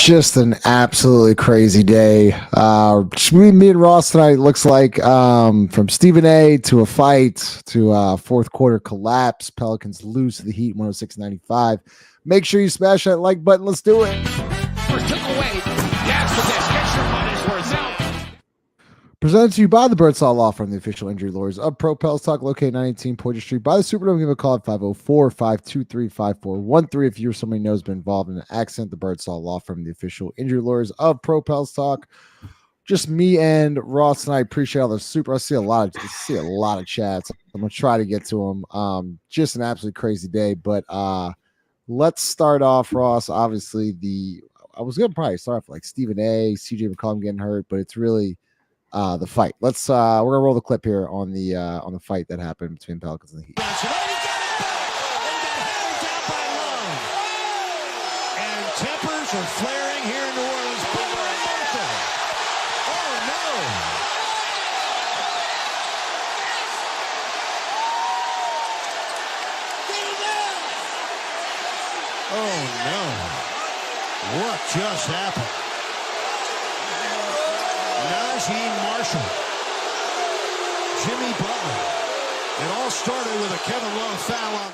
Just an absolutely crazy day. Me and Ross tonight looks like from Stephen A to a fight to a fourth quarter collapse. Pelicans lose to the Heat 106-95. Make sure you smash that like button. Let's do it. First took away. Yes, but this gets your money's worth out. Presented to you by the Birdsall Lawfirm, the official injury lawyers of Pro Pels Talk Located 918 Poydras Street by the Superdome. Give a call at 504-523-5413 if you're somebody who knows been involved in an accident. The Birdsall Lawfirm, the official injury lawyers of Pro Pels Talk. Just me and Ross and I appreciate all the super. I see a lot of chats. I'm gonna try to get to them. Just an absolutely crazy day. But let's start off, Ross. Obviously, I was gonna probably start off like Stephen A, CJ McCollum getting hurt, but it's really the fight. Let's we're gonna roll the clip here on the fight that happened between Pelicans and the Heat. And tempers are flaring here in New Orleans. Oh no! Oh no! What just happened? Marshall, Jimmy Butler. It all started with a Kevin Love foul on.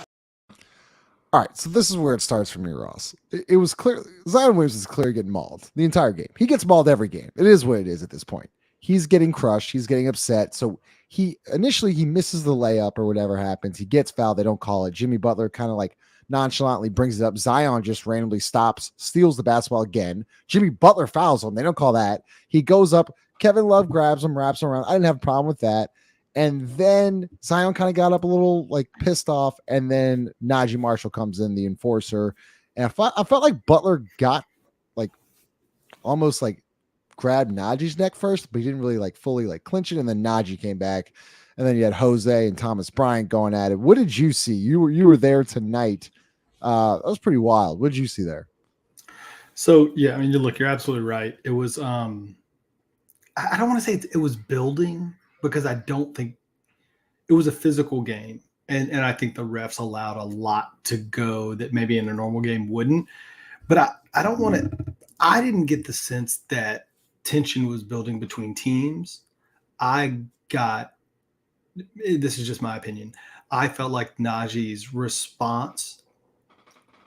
All right, so this is where it starts for me, Ross. It was clear Zion Williamson is clearly getting mauled the entire game. He gets mauled every game. It is what it is at this point. He's getting crushed. He's getting upset. So he misses the layup or whatever happens. He gets fouled. They don't call it. Jimmy Butler kind of like nonchalantly brings it up. Zion just randomly stops, steals the basketball again. Jimmy Butler fouls him. They don't call that. He goes up. Kevin Love grabs him, wraps him around. I didn't have a problem with that. And then Zion kind of got up a little like pissed off. And then Najee Marshall comes in, the enforcer. And I felt like Butler got like almost like grabbed Najee's neck first, but he didn't really like fully like clinch it. And then Najee came back. And then you had Jose and Thomas Bryant going at it. What did you see? You were there tonight. That was pretty wild. What did you see there? So yeah, I mean, you're absolutely right. It was I don't want to say it was building because I don't think it was a physical game. And I think the refs allowed a lot to go that maybe in a normal game wouldn't. But I don't want to – I didn't get the sense that tension was building between teams. I got – this is just my opinion. I felt like Najee's response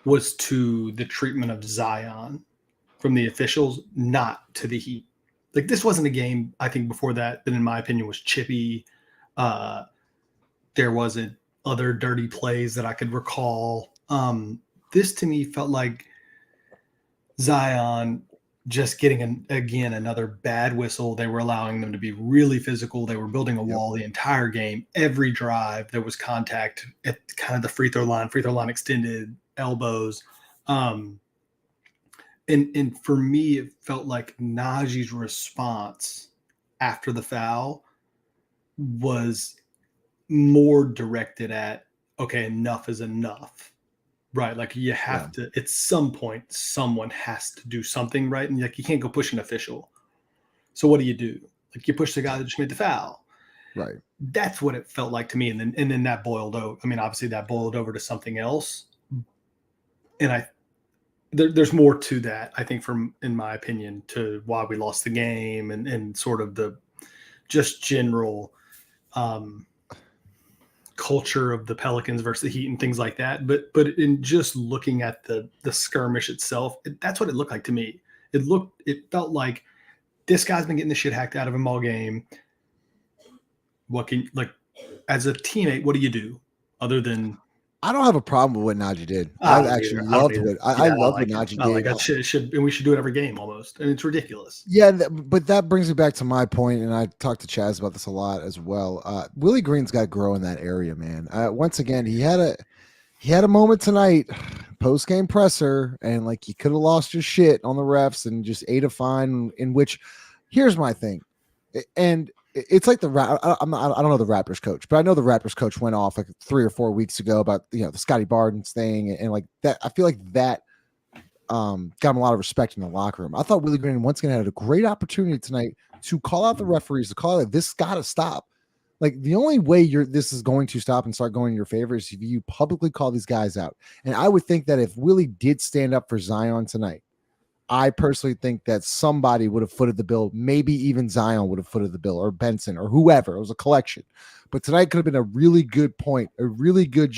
was to the treatment of Zion from the officials, not to the Heat. Like, this wasn't a game, I think, before that in my opinion, was chippy. There wasn't other dirty plays that I could recall. This, to me, felt like Zion just getting, again, another bad whistle. They were allowing them to be really physical. They were building a wall the entire game. Every drive, there was contact at kind of the free throw line extended, elbows. And for me, it felt like Najee's response after the foul was more directed at, okay, enough is enough, right? Like you have to, at some point, someone has to do something, right? And like you can't go push an official. So what do? Like you push the guy that just made the foul. Right. That's what it felt like to me. And then that boiled over. I mean, obviously that boiled over to something else. And there's more to that, I think, in my opinion, to why we lost the game and sort of the just general culture of the Pelicans versus the Heat and things like that. But in just looking at the skirmish itself, that's what it looked like to me. It felt like this guy's been getting the shit hacked out of him all game. As a teammate, what do you do other than? I don't have a problem with what Najee did. I actually loved it. I love what Najee did. Like that and we should do it every game almost. And it's ridiculous. Yeah, but that brings me back to my point, and I talked to Chaz about this a lot as well. Willie Green's got to grow in that area, man. Once again, he had a moment tonight, post game presser, and like he could have lost his shit on the refs and just ate a fine. In which, here's my thing, and. It's like I don't know the Raptors coach, but I know the Raptors coach went off like 3 or 4 weeks ago about the Scotty Barnes thing and like that. I feel like that got him a lot of respect in the locker room. I thought Willie Green once again had a great opportunity tonight to call out the referees, to call out this got to stop. Like the only way this is going to stop and start going in your favor is if you publicly call these guys out. And I would think that if Willie did stand up for Zion tonight, I personally think that somebody would have footed the bill. Maybe even Zion would have footed the bill, or Benson, or whoever. It was a collection. But tonight could have been a really good point, a really good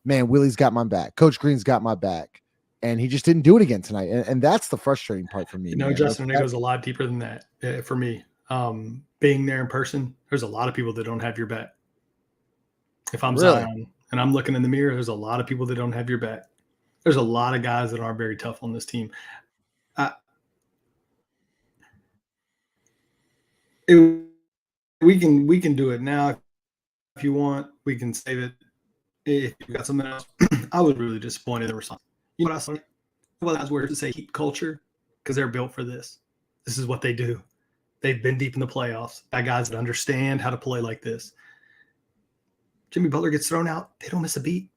man, Willie's got my back. Coach Green's got my back. And he just didn't do it again tonight. And that's the frustrating part for me. Justin, it goes a lot deeper than that for me. Being there in person, there's a lot of people that don't have your back. If I'm Zion and I'm looking in the mirror, there's a lot of people that don't have your back. There's a lot of guys that aren't very tough on this team. We can do it now if you want. We can save it if you got something else. I was really disappointed in the response. You know what I saw? Well, that's where to say heat culture, because they're built for this. This is what they do. They've been deep in the playoffs. Got guys that understand how to play like this. Jimmy Butler gets thrown out. They don't miss a beat.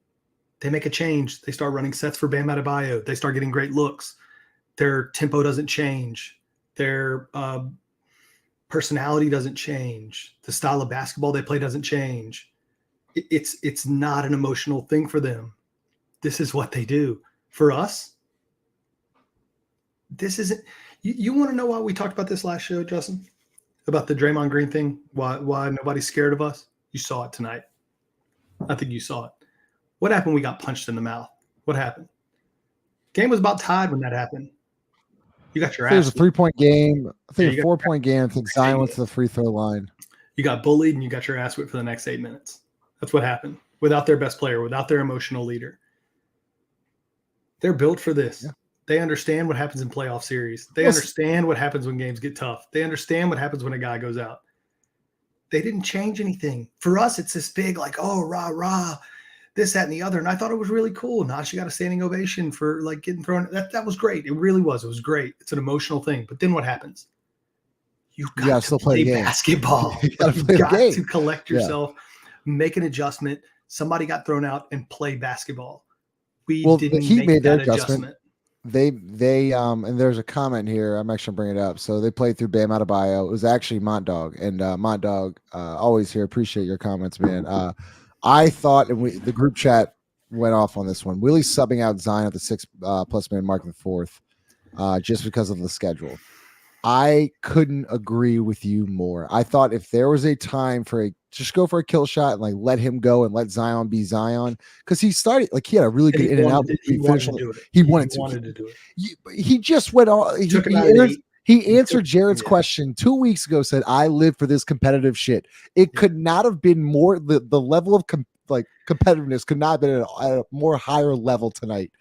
They make a change. They start running sets for Bam Adebayo. They start getting great looks. Their tempo doesn't change. Their personality doesn't change. The style of basketball they play doesn't change. It's not an emotional thing for them. This is what they do. For us, this isn't. You want to know why we talked about this last show, Justin? About the Draymond Green thing? Why nobody's scared of us? You saw it tonight. I think you saw it. What happened? We got punched in the mouth. What happened? Game was about tied when that happened. You got your ass. It was a 3-point game. I think a 4-point game. I think Zion went to the free throw line. You got bullied and you got your ass whipped for the next 8 minutes. That's what happened. Without their best player, without their emotional leader. They're built for this. Yeah. They understand what happens in playoff series. They understand what happens when games get tough. They understand what happens when a guy goes out. They didn't change anything. For us, it's this big, like, oh, rah, rah, this, that, and the other. And I thought it was really cool. Nash, you got a standing ovation for like getting thrown. That was great. It really was. It was great. It's an emotional thing. But then what happens? You got to play basketball. You got to collect yourself, make an adjustment. Somebody got thrown out and play basketball. We didn't make that adjustment. They and there's a comment here. I'm actually bringing it up. So they played through Bam Adebayo. It was actually Mont Dog, and Mont Dog always here. Appreciate your comments, man. I thought, and the group chat went off on this one. Willie's subbing out Zion at the 6+ minute mark in the fourth, just because of the schedule. I couldn't agree with you more. I thought if there was a time for just go for a kill shot and like let him go and let Zion be Zion, because he started like he had a really good in and out. He wanted to do it. He just went on. He answered Jared's question 2 weeks ago. Said, "I live for this competitive shit." It could not have been more. The level of competitiveness could not have been at a more higher level tonight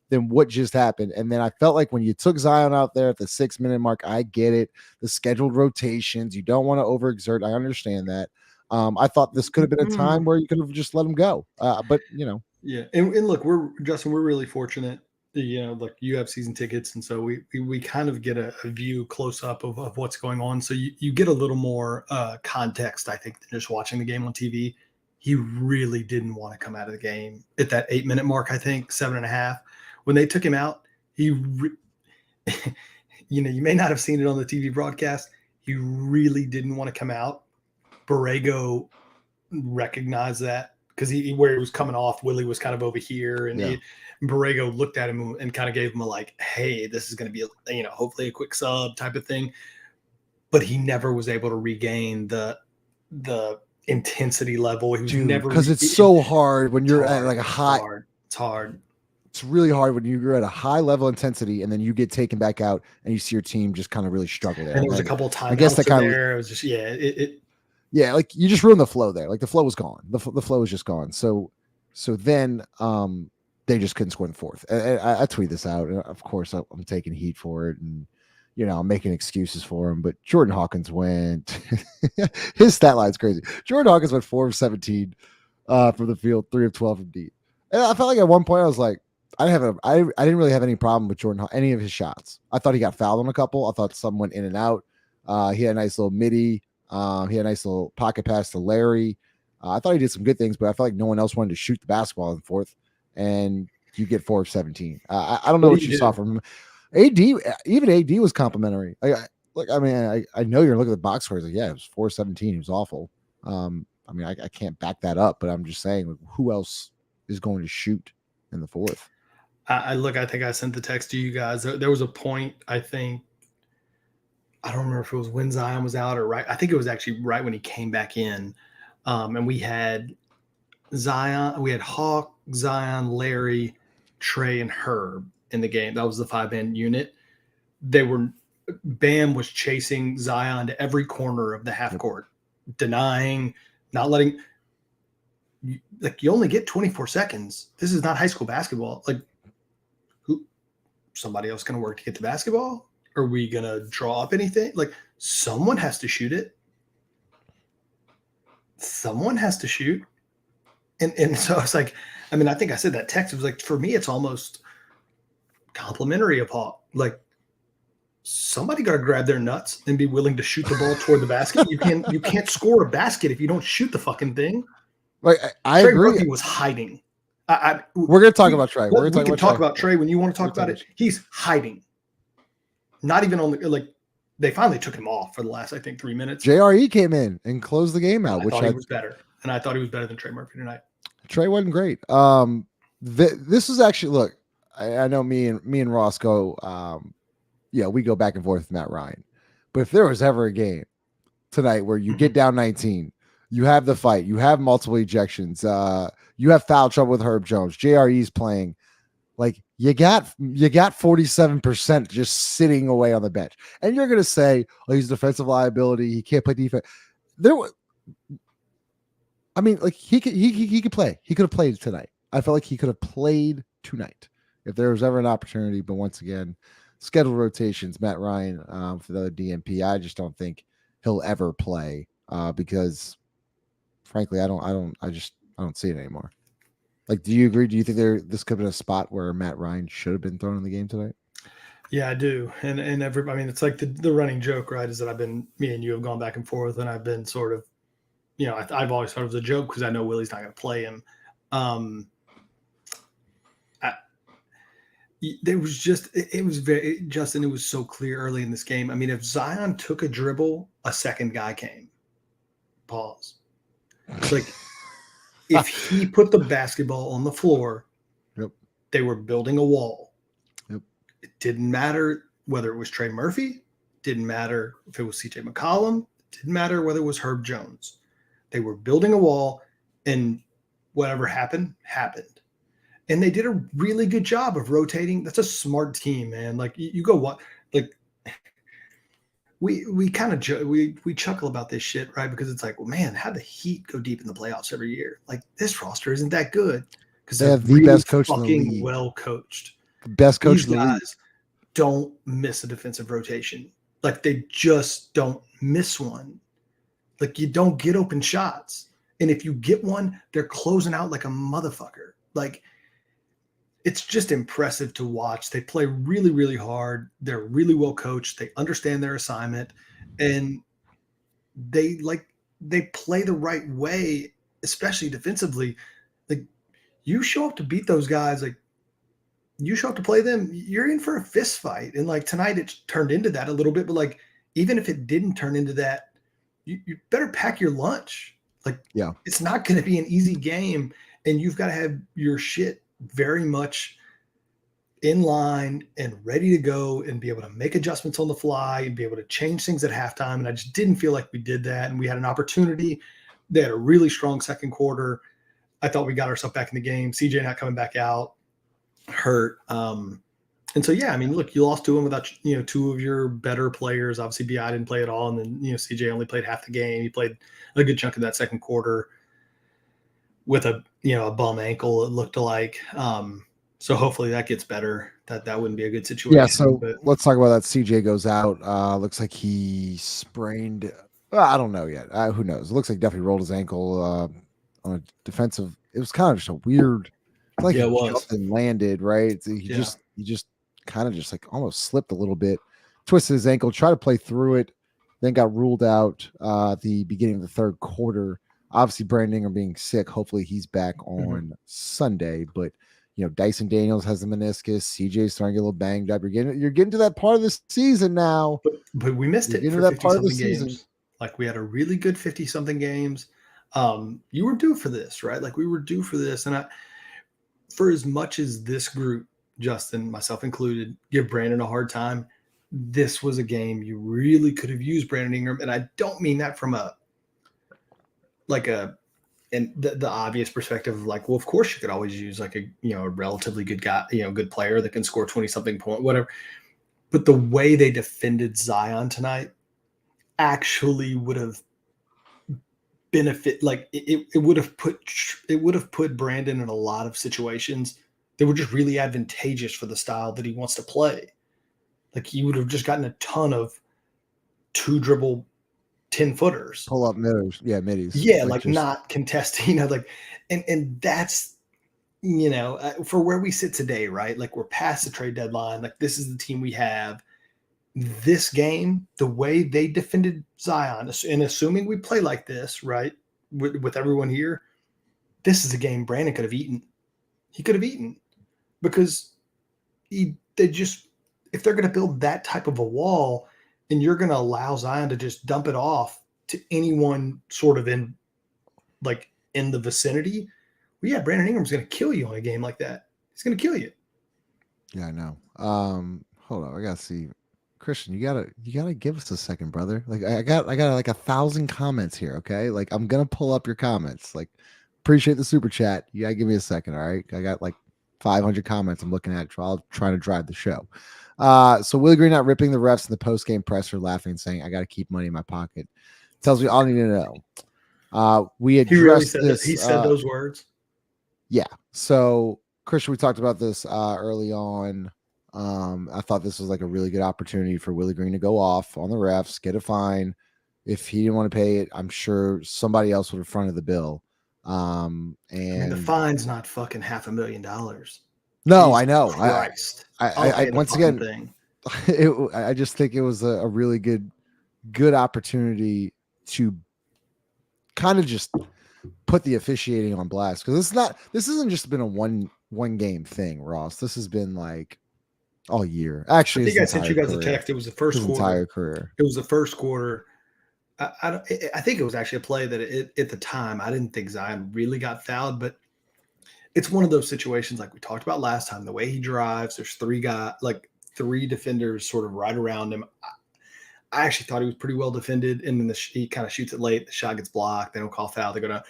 than what just happened. And then I felt like when you took Zion out there at the 6 minute mark, I get it. The scheduled rotations, you don't want to overexert. I understand that. I thought this could have been a time where you could have just let him go. But you know, yeah. And look, we're really fortunate. You know, like you have season tickets, and so we kind of get a view close up of what's going on. So you get a little more context, I think, than just watching the game on TV. He really didn't want to come out of the game at that 8 minute mark. I think 7.5. When they took him out, you may not have seen it on the TV broadcast. He really didn't want to come out. Borrego recognized that because where he was coming off, Willie was kind of over here, and Borrego looked at him and kind of gave him a like, "Hey, this is going to be hopefully a quick sub type of thing." But he never was able to regain the intensity level. He was never, because it's so hard when you're at like a high. It's hard. It's really hard when you're at a high level intensity and then you get taken back out and you see your team just kind of really struggle there. And there was a couple of times. I guess that kind of there. It was just like you just ruined the flow there. Like the flow was gone. The flow was just gone. So then they just couldn't score in the fourth. And I tweet this out, and of course I'm taking heat for it, and I'm making excuses for him. But Jordan Hawkins went. His stat line's crazy. Jordan Hawkins went 4 of 17 from the field, 3 of 12 from deep. And I felt like at one point I was like, I didn't really have any problem with Jordan, any of his shots. I thought he got fouled on a couple. I thought some went in and out. He had a nice little midi. He had a nice little pocket pass to Larry. I thought he did some good things, but I felt like no one else wanted to shoot the basketball in the fourth. And you get 4 of 17. I don't know what you saw from him. Even AD was complimentary. I know you're looking at the box scores. Like, yeah, it was 4 of 17. He was awful. I can't back that up, but I'm just saying, like, who else is going to shoot in the fourth? I think I sent the text to you guys. There was a point, I think, I don't remember if it was when Zion was out or right. I think it was actually right when he came back in. And we had Zion, we had Hawk, Zion, Larry, Trey, and Herb in the game. That was the 5-man unit. Bam was chasing Zion to every corner of the half court, denying, not letting. Like, you only get 24 seconds. This is not high school basketball. Like, somebody else going to work to get the basketball? Are we going to draw up anything? Like, someone has to shoot it. Someone has to shoot. And so it's like, I mean, I think I said that text. It was like, for me, it's almost complimentary of Hawk. Like, somebody got to grab their nuts and be willing to shoot the ball toward the basket. You can't score a basket if you don't shoot the fucking thing. Like, I Trey agree. Murphy was hiding. We're going to talk about Trey. We can talk about Trey when you want to talk about it. He's hiding. Not even on the, like, they finally took him off for the last, I think, 3 minutes. JRE came in and closed the game out, I thought he was better. And I thought he was better than Trey Murphy tonight. Trey wasn't great. This was actually, look, I know me and Ross go, we go back and forth with Matt Ryan. But if there was ever a game tonight where you get down 19, you have the fight, you have multiple ejections, you have foul trouble with Herb Jones, JRE's playing, like, you got 47% just sitting away on the bench. And you're gonna say, oh, he's a defensive liability, he can't play defense. I mean, like, he could play. He could have played tonight. I felt like he could have played tonight if there was ever an opportunity. But once again, scheduled rotations, Matt Ryan for the DNP. I just don't think he'll ever play because, frankly, I don't see it anymore. Like, do you agree? Do you think this could have been a spot where Matt Ryan should have been thrown in the game tonight? Yeah, I do. And I mean, it's like the running joke, right? Is that me and you have gone back and forth, and I've been sort of, I've always thought it was a joke because I know Willie's not going to play him. It was so clear early in this game. I mean, if Zion took a dribble, a second guy came. Pause. Like, if he put the basketball on the floor, they were building a wall. Yep. It didn't matter whether it was Trey Murphy. Didn't matter if it was CJ McCollum. Didn't matter whether it was Herb Jones. They were building a wall, and whatever happened. And they did a really good job of rotating. That's a smart team, man. Like, you go what? Like, we kind of we chuckle about this shit, right? Because it's like, well, man, how the Heat go deep in the playoffs every year? Like, this roster isn't that good because they have the best coach in the league. Well coached. The best coach These in the league. Guys don't miss a defensive rotation. Like, they just don't miss one. Like, you don't get open shots. And if you get one, they're closing out like a motherfucker. Like, it's just impressive to watch. They play really, really hard. They're really well coached. They understand their assignment, and they play the right way, especially defensively. Like, you show up to beat those guys, like, you show up to play them, you're in for a fist fight. And like tonight, it turned into that a little bit, but like, even if it didn't turn into that, you better pack your lunch. Like, yeah, it's not going to be an easy game, and you've got to have your shit very much in line and ready to go and be able to make adjustments on the fly and be able to change things at halftime. And I just didn't feel like we did that. And we had an opportunity. They had a really strong second quarter. I thought we got ourselves back in the game. CJ not coming back out, hurt. And so, yeah, I mean, look, you lost to him without, two of your better players. Obviously, BI didn't play at all. And then, CJ only played half the game. He played a good chunk of that second quarter with a bum ankle, it looked like. So hopefully that gets better. That wouldn't be a good situation. Yeah, so let's talk about that. CJ goes out. Looks like he sprained. I don't know yet. Who knows? It looks like definitely rolled his ankle on a defensive. It was kind of just a weird, like, he jumped and landed, right? So he just kind of just like almost slipped a little bit, twisted his ankle, tried to play through it, then got ruled out at the beginning of the third quarter. Obviously, Brandon Ingram being sick. Hopefully, he's back on Sunday. But Dyson Daniels has the meniscus. CJ's starting to get a little banged up. You're getting to that part of the season now. But we missed it for 50-something games. Like, we had a really good 50-something games. You were due for this, right? Like, we were due for this. And for as much as this group Justin, myself included, give Brandon a hard time. This was a game you really could have used Brandon Ingram, and I don't mean that from the obvious perspective of like, well, of course you could always use like a relatively good guy, good player that can score 20 something point, whatever. But the way they defended Zion tonight actually would have it would have put Brandon in a lot of situations that were just really advantageous for the style that he wants to play. Like he would have just gotten a ton of 2 dribble 10-footers. Pull up middies. Yeah, middies. Yeah, like not contesting, and that's, for where we sit today, right? Like we're past the trade deadline. Like this is the team we have. This game, the way they defended Zion, and assuming we play like this, right, with everyone here, this is a game Brandon could have eaten. He could have eaten because if they're going to build that type of a wall and you're going to allow Zion to just dump it off to anyone sort of in the vicinity, well, yeah, Brandon Ingram's going to kill you on a game like that. He's going to kill you. Yeah, I know. Hold on, I gotta see. Christian, you gotta give us a second, brother. Like I got like 1,000 comments here. Okay, like I'm gonna pull up your comments. Like appreciate the super chat. You gotta give me a second. All right, I got like 500 comments I'm looking at while trying to drive the show. So Willie Green not ripping the refs in the post game presser, laughing and saying, "I got to keep money in my pocket." Tells me all I need to know. We addressed this. He said those words. Yeah. So Christian, we talked about this early on. I thought this was like a really good opportunity for Willie Green to go off on the refs, get a fine. If he didn't want to pay it, I'm sure somebody else would have fronted the bill. And the fine's not fucking $500,000. No, Jesus I know. Christ. I once again, I just think it was a really good opportunity to kind of just put the officiating on blast, because this hasn't just been a one game thing, Ross. This has been like all year. Actually, I think I sent you guys a text. It was the first quarter. Entire career. It was the first quarter. I think it was actually a play that at the time I didn't think Zion really got fouled, but it's one of those situations like we talked about last time. The way he drives, there's 3 defenders sort of right around him. I actually thought he was pretty well defended, and then he kind of shoots it late. The shot gets blocked. They don't call foul. They go down.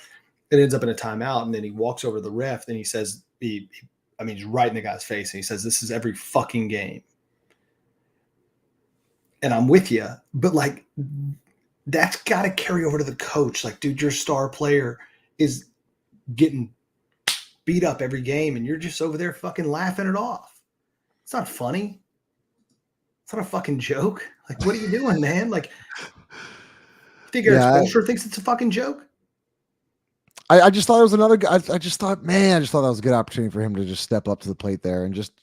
It ends up in a timeout, and then he walks over to the ref, and he says, he's right in the guy's face, and he says, "This is every fucking game." And I'm with you, but like that's got to carry over to the coach. Like, dude, your star player is getting beat up every game, and you're just over there fucking laughing it off. It's not funny. It's not a fucking joke. Like, what are you doing, man? Like, you think Eric Spoelstra thinks it's a fucking joke? I just thought it was another guy. I just thought that was a good opportunity for him to just step up to the plate there and just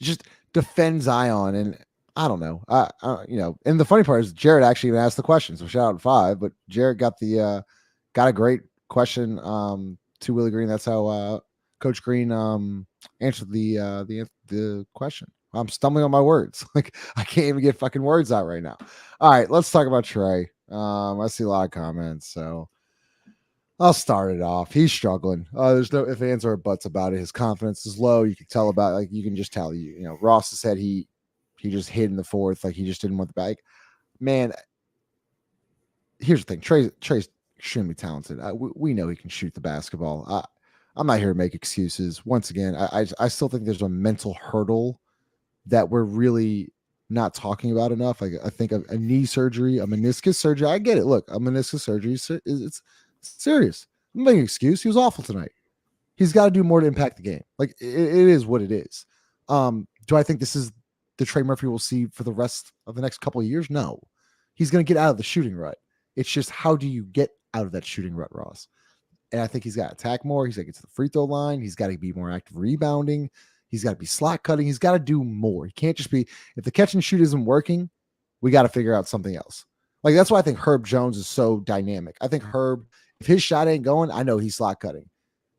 defend Zion. And I don't know. And the funny part is Jared actually even asked the question. So shout out to 5, but Jared got a great question to Willie Green. That's how Coach Green answered the question. I'm stumbling on my words. Like I can't even get fucking words out right now. All right, let's talk about Trey. I see a lot of comments, so I'll start it off. He's struggling. There's no ifs, ands, or buts about it. His confidence is low. You can tell you can just tell. Ross has said he just hid in the fourth, like he just didn't want the bag. Man, here's the thing. Trey's extremely talented. We know he can shoot the basketball. I'm not here to make excuses. Once again, I still think there's a mental hurdle that we're really not talking about enough. Like I think a knee surgery, a meniscus surgery. I get it. Look, a meniscus surgery it's serious. I'm making an excuse. He was awful tonight. He's got to do more to impact the game. Like it is what it is. Do I think this is the Trey Murphy we'll see for the rest of the next couple of years? No. He's going to get out of the shooting rut. It's just how do you get out of that shooting rut, Ross? And I think he's got to attack more. He's got to get to the free throw line. He's got to be more active rebounding. He's got to be slot cutting. He's got to do more. He can't just be, if the catch and shoot isn't working, we got to figure out something else. Like that's why I think Herb Jones is so dynamic. I think Herb, if his shot ain't going, I know he's slot cutting.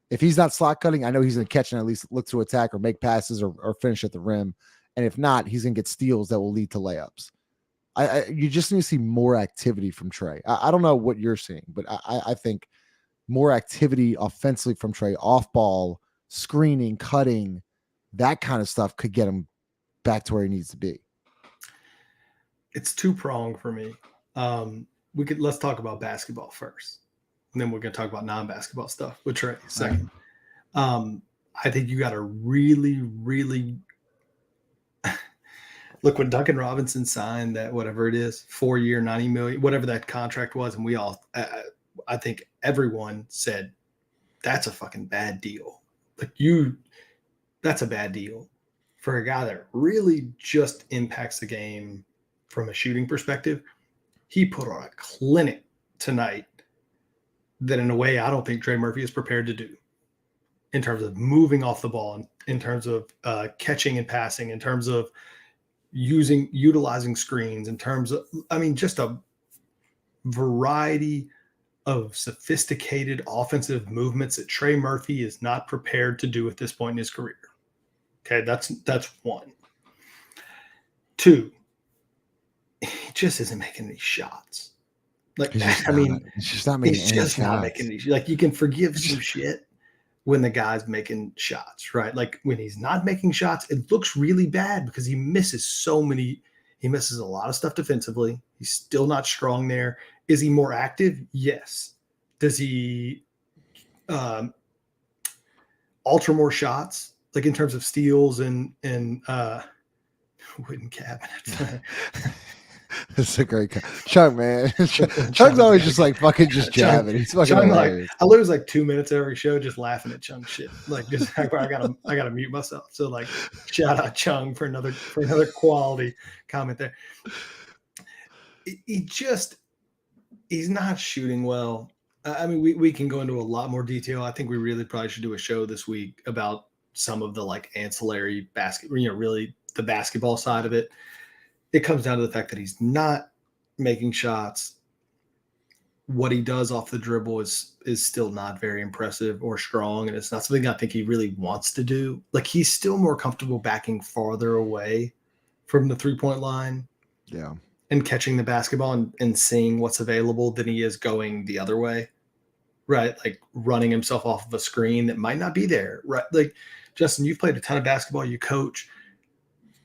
If he's not slot cutting, I know he's going to catch and at least look to attack or make passes or finish at the rim. And if not, he's going to get steals that will lead to layups. You just need to see more activity from Trey. I don't know what you're seeing, but I think more activity offensively from Trey, off ball, screening, cutting, that kind of stuff could get him back to where he needs to be? It's two-pronged for me. Let's talk about basketball first, and then we're going to talk about non-basketball stuff with Trey second. I think you got to really, really look when Duncan Robinson signed that, whatever it is, 4-year, $90 million, whatever that contract was. And we all, I think everyone said, that's a fucking bad deal. That's a bad deal for a guy that really just impacts the game from a shooting perspective. He put on a clinic tonight that in a way I don't think Trey Murphy is prepared to do, in terms of moving off the ball, in terms of catching and passing, in terms of utilizing screens, in terms of, just a variety of sophisticated offensive movements that Trey Murphy is not prepared to do at this point in his career. Okay, that's one. Two, he just isn't making these shots. He's just not making any shots. Like, you can forgive some shit when the guy's making shots, right? Like, when he's not making shots, it looks really bad because he misses a lot of stuff defensively. He's still not strong there. Is he more active? Yes. Does he alter more shots, like in terms of steals and wooden cabinets? It's a great Chung, man. Chung's always just like fucking just jabbing. He's fucking Chung, hilarious. I lose like 2 minutes every show just laughing at Chung shit. Like, just I gotta mute myself. So like, shout out Chung for another quality comment there. He's not shooting well. We can go into a lot more detail. I think we really probably should do a show this week about some of the like ancillary really the basketball side of it. It comes down to the fact that he's not making shots. What he does off the dribble is still not very impressive or strong, and it's not something I think he really wants to do. Like, he's still more comfortable backing farther away from the three-point line, and catching the basketball and seeing what's available than he is going the other way, right? Like, running himself off of a screen that might not be there, right? Like, Justin, you've played a ton of basketball, you coach.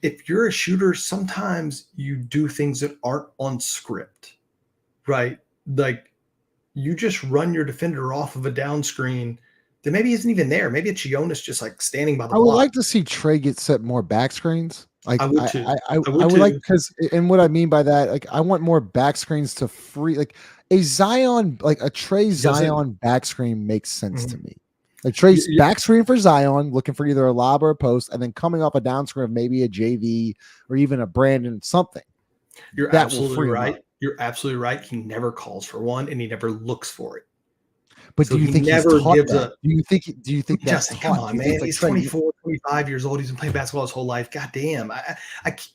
If you're a shooter, sometimes you do things that aren't on script, right? Like, you just run your defender off of a down screen that maybe isn't even there. Maybe it's Jonas just like standing by the block. I would like to see Trey get set more back screens. Like, I would too. I would like, because, and what I mean by that, like, I want more back screens to free, like a Zion, like a Trey Zion back screen makes sense to me. Like, Trey's back screen for Zion, looking for either a lob or a post, and then coming off a down screen of maybe a JV or even a Brandon something. You're absolutely right. You're absolutely right. He never calls for one, and he never looks for it. But so do you think he's taught that? Do you think that's Justin, come on, man. He's 24, 25 years old. He's been playing basketball his whole life. God damn.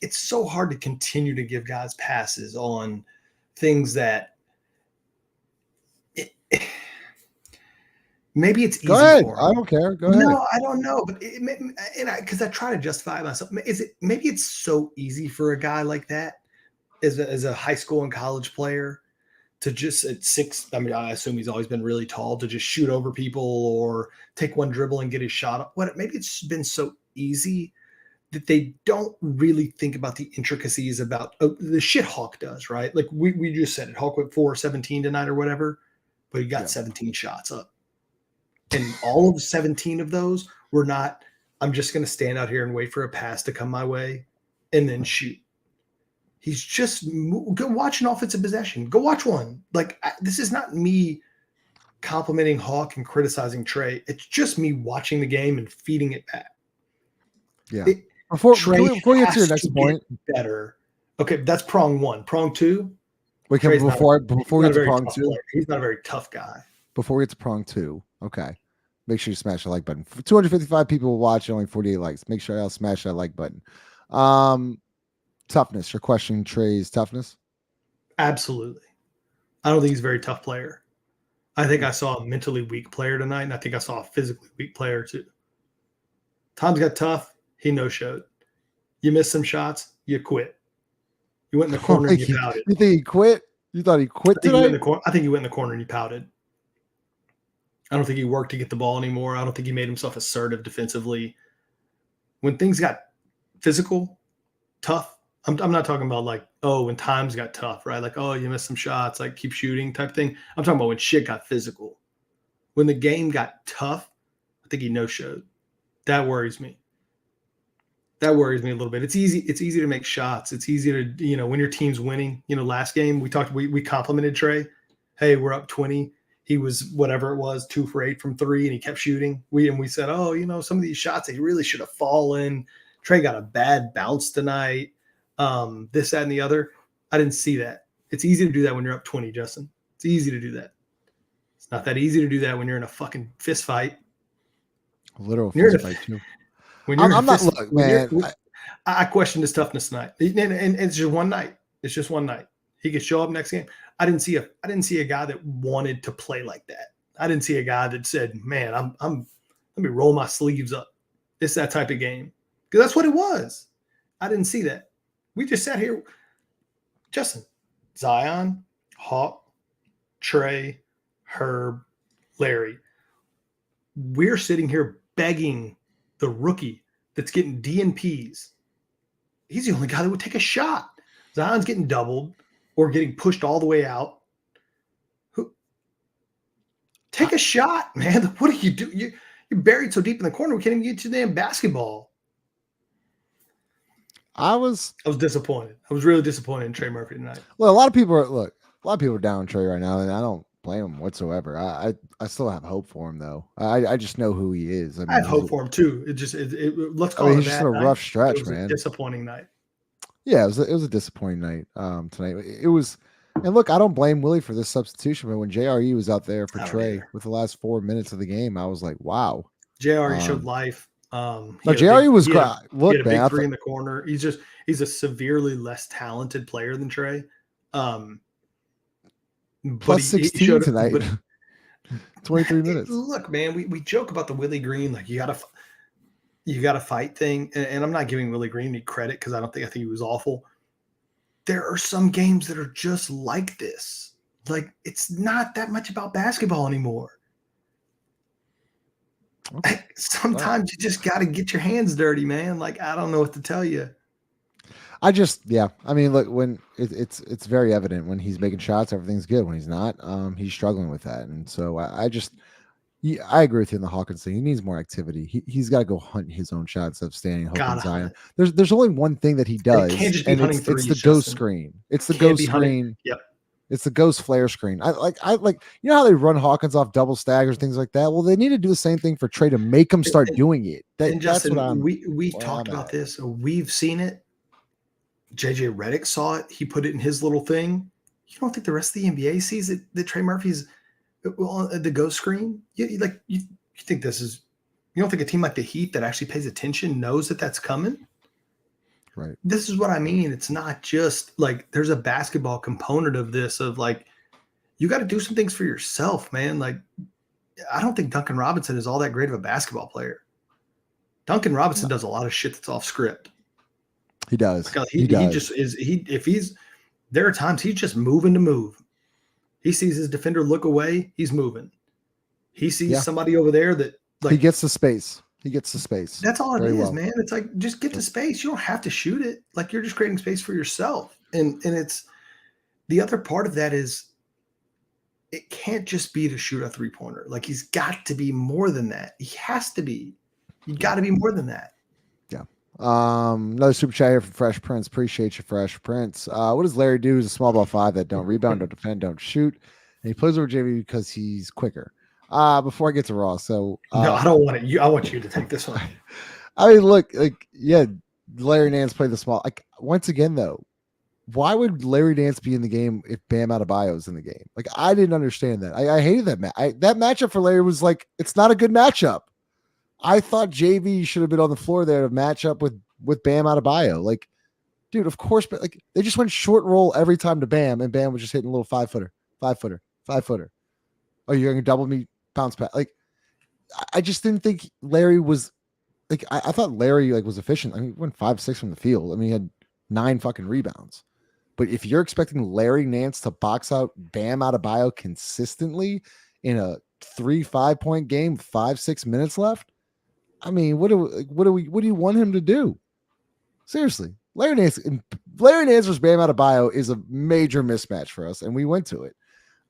It's so hard to continue to give guys passes on things that maybe it's easy. Go ahead. For him. I don't care. Go ahead. No, I don't know. But because I try to justify myself. Maybe it's so easy for a guy like that as a high school and college player to just at 6. I assume he's always been really tall, to just shoot over people or take one dribble and get his shot up. Maybe it's been so easy that they don't really think about the intricacies about the shit Hawk does, right? Like we just said it. Hawk went 4-17 tonight or whatever, but he got 17 shots up. And all of 17 of those were not, I'm just going to stand out here and wait for a pass to come my way and then shoot. He's just go watch an offensive possession. Go watch one. Like, this is not me complimenting Hawk and criticizing Trey. It's just me watching the game and feeding it back. Yeah. Before you get to your next point, better. Okay, that's prong one. Prong two. Before we get to prong two, he's not a very tough guy. Before we get to prong two, okay. Make sure you smash the like button. 255 people will watch, only 48 likes. Make sure y'all smash that like button. Toughness. You're questioning Trey's toughness? Absolutely. I don't think he's a very tough player. I think I saw a mentally weak player tonight, and I think I saw a physically weak player too. Tom's got tough. He no-showed. You missed some shots. You quit. You went in the corner and you pouted. You think he quit? You thought he quit tonight? I think he went in the corner and he pouted. I don't think he worked to get the ball anymore. I don't think he made himself assertive defensively. When things got physical, tough. I'm not talking about like, oh, when times got tough, right? Like, oh, you missed some shots, like keep shooting type thing. I'm talking about when shit got physical. When the game got tough, I think he no-showed. That worries me. That worries me a little bit. It's easy to make shots. It's easy to, when your team's winning. Last game we complimented Trey. Hey, we're up 20. He was whatever it was, 2 for 8 from 3, and he kept shooting. We said, oh, some of these shots he really should have fallen. Trey got a bad bounce tonight. This, that, and the other. I didn't see that. It's easy to do that when you're up 20, Justin. It's easy to do that. It's not that easy to do that when you're in a fucking fist fight. Literal fist fight too. When you're I'm not look, man. I question his toughness tonight, and it's just one night. It's just one night. He could show up next game. I didn't see a guy that wanted to play like that. I didn't see a guy that said, "Man, let me roll my sleeves up." It's that type of game because that's what it was. I didn't see that. We just sat here, Justin, Zion, Hawk, Trey, Herb, Larry. We're sitting here begging the rookie that's getting DNPs. He's the only guy that would take a shot. Zion's getting doubled or getting pushed all the way out. Take a shot, man. What do you do? You're buried so deep in the corner, we can't even get to the damn basketball. I was disappointed. I was really disappointed in Trey Murphy tonight. Well, a lot of people are down on Trey right now, and I don't blame him whatsoever. I still have hope for him though. I just know who he is. I have hope for him too. Let's call it. He's just in a rough stretch, man. A disappointing night. Yeah, it was a disappointing night tonight. It was, and look, I don't blame Willie for this substitution, but when JRE was out there for Trey with the last 4 minutes of the game, I was like, wow. JRE showed life. JRE was great. Look, he had a big three in the corner. He's a severely less talented player than Trey. Plus 16 tonight. 23 minutes. Look, man, we joke about the Willie Green, like you gotta fight thing, and I'm not giving Willie Green any credit because I think he was awful. There are some games that are just like this. Like it's not that much about basketball anymore. Okay. Sometimes you just got to get your hands dirty, man. Like I don't know what to tell you. I mean, look, when it's very evident when he's making shots, everything's good. When he's not, he's struggling with that. And so I agree with you on the Hawkins thing. He needs more activity. He's got to go hunt his own shots of standing hoping Zion. There's only one thing that he does, and it's the ghost screen. It's the ghost screen. Yep. It's the ghost flare screen. I like how they run Hawkins off double staggers, things like that. Well, they need to do the same thing for Trey to make him start doing it. Justin, that's what we talked about this. We've seen it. JJ Redick saw it. He put it in his little thing. You don't think the rest of the NBA sees it? That Trey Murphy's on the ghost screen? You think this is? You don't think a team like the Heat that actually pays attention knows that that's coming? Right. This is what I mean. It's not just like there's a basketball component of this. Of like, you got to do some things for yourself, man. Like, I don't think Duncan Robinson is all that great of a basketball player. Duncan Robinson does a lot of shit that's off script. He does. He just is. There are times he's just moving to move. He sees his defender look away. He's moving. He sees somebody over there that like he gets the space. That's all it is, man. It's like just get the space. You don't have to shoot it. Like you're just creating space for yourself. And it's the other part of that is it can't just be to shoot a 3-pointer. Like he's got to be more than that. He has to be. You got to be more than that. Yeah. Another super chat here from Fresh Prince. Appreciate you, Fresh Prince. What does Larry do? He's a small ball 5 that don't rebound, don't defend, don't shoot. And he plays over JV because he's quicker. Before I get to Ross, so no, I don't want it. I want you to take this one. I mean, look, Larry Nance played the small. Like once again, though, why would Larry Nance be in the game if Bam Adebayo is in the game? Like I didn't understand that. I hated that that matchup for Larry was like it's not a good matchup. I thought JV should have been on the floor there to match up with Bam Adebayo. Like, dude, of course, but like they just went short roll every time to Bam, and Bam was just hitting a little 5-footer. Oh, you're gonna double me? Bounce back. Like, I just didn't think Larry was like, I thought Larry like was efficient. I mean, he went 5-6 from the field. I mean, he had 9 fucking rebounds. But if you're expecting Larry Nance to box out Bam Adebayo consistently in a 3-5 point game, 5-6 minutes left, I mean, what do you want him to do? Seriously, Larry Nance versus Bam Adebayo is a major mismatch for us, and we went to it.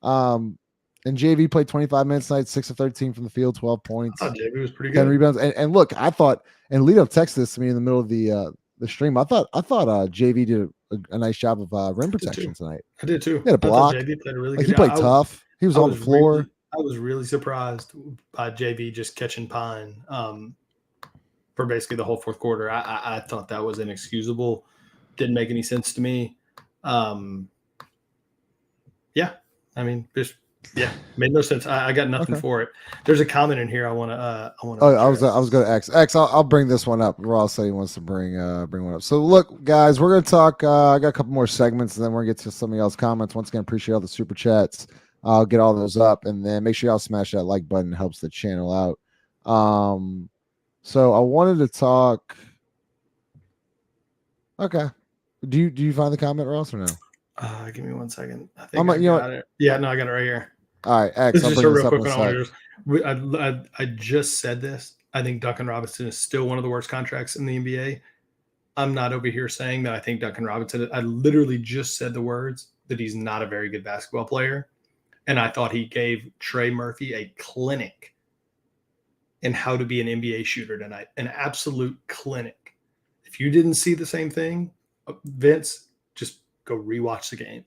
And JV played 25 minutes tonight, 6 of 13 from the field, 12 points. I thought JV was pretty 10 good. rebounds. And look, I thought, and Lito texted this to me in the middle of the stream. I thought JV did a nice job of rim protection tonight. I did too. He had a block. I thought JV played a really Like, good. he played tough. He was on the floor. I was really surprised by JV just catching pine for basically the whole fourth quarter. I thought that was inexcusable. Didn't make any sense to me. Yeah, I mean, just made no sense. I got nothing for it. There's a comment in here I want to. Oh, I was going to X. I'll bring this one up. Ross said he wants to bring one up. So look, guys, we're going to talk. I got a couple more segments, and then we're going to get to some of y'all's comments. Once again, appreciate all the super chats. I'll get all those up, and then make sure y'all smash that like button. It helps the channel out. So I wanted to talk. Okay, do you find the comment, Ross, or no? Give me 1 second. I think I got it. Yeah, no, I got it right here. All right, X. This is just a real quick one. I just said this. I think Duncan Robinson is still one of the worst contracts in the NBA. I'm not over here saying that I think Duncan Robinson. I literally just said the words that he's not a very good basketball player. And I thought he gave Trey Murphy a clinic in how to be an NBA shooter tonight, an absolute clinic. If you didn't see the same thing, Vince, just go rewatch the game.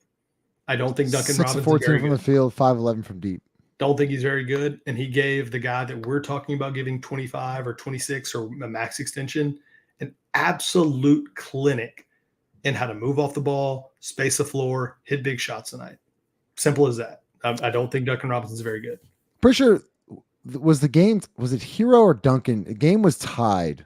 I don't think Duncan Robinson 6 of 14 from the field, 5-11 from deep. Don't think he's very good. And he gave the guy that we're talking about giving 25 or 26 or a max extension an absolute clinic in how to move off the ball, space the floor, hit big shots tonight. Simple as that. I don't think Duncan Robinson's very good. Pretty sure was it Hero or Duncan? The game was tied.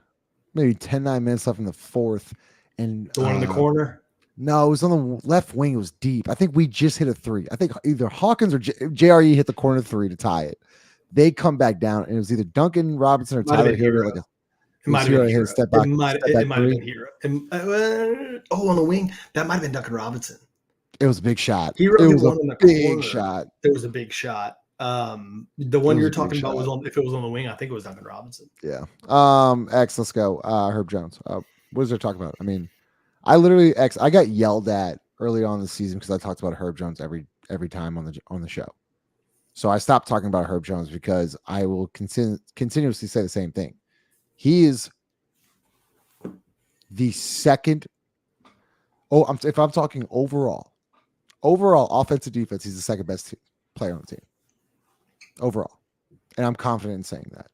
Maybe 10-9 minutes left in the fourth. And the one in the corner? No, it was on the left wing. It was deep. I think we just hit a three. I think either Hawkins or JRE hit the corner three to tie it. They come back down, and it was either Duncan Robinson or Tyler Hero. It might have been Hero. It might have been Hero. On the wing, that might have been Duncan Robinson. It was a big shot. Hero it was one a in the big corner. shot. It was a big shot. The one you're talking about was on. If it was on the wing, I think it was Duncan Robinson. Yeah. X. Let's go. Herb Jones. What is there talking about? I mean, I got yelled at early on in the season because I talked about Herb Jones every time on the show. So I stopped talking about Herb Jones because I will continuously say the same thing. He is the second. If I'm talking overall offensive defense, he's the second best player on the team overall, and I'm confident in saying that.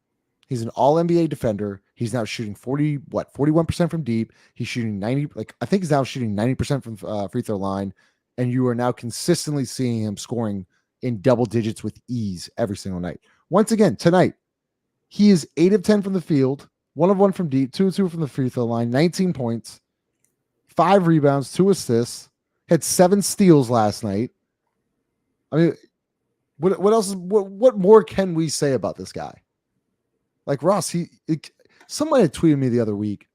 He's an all NBA defender. He's now shooting 41% from deep. He's shooting 90. I think he's now shooting 90% from free throw line, and you are now consistently seeing him scoring in double digits with ease every single night. Once again, tonight, he is 8 of 10 from the field, 1 of 1 from deep, 2 of 2 from the free throw line, 19 points, 5 rebounds, 2 assists, had 7 steals last night. I mean, what else? What more can we say about this guy? Like Ross, somebody had tweeted me the other week.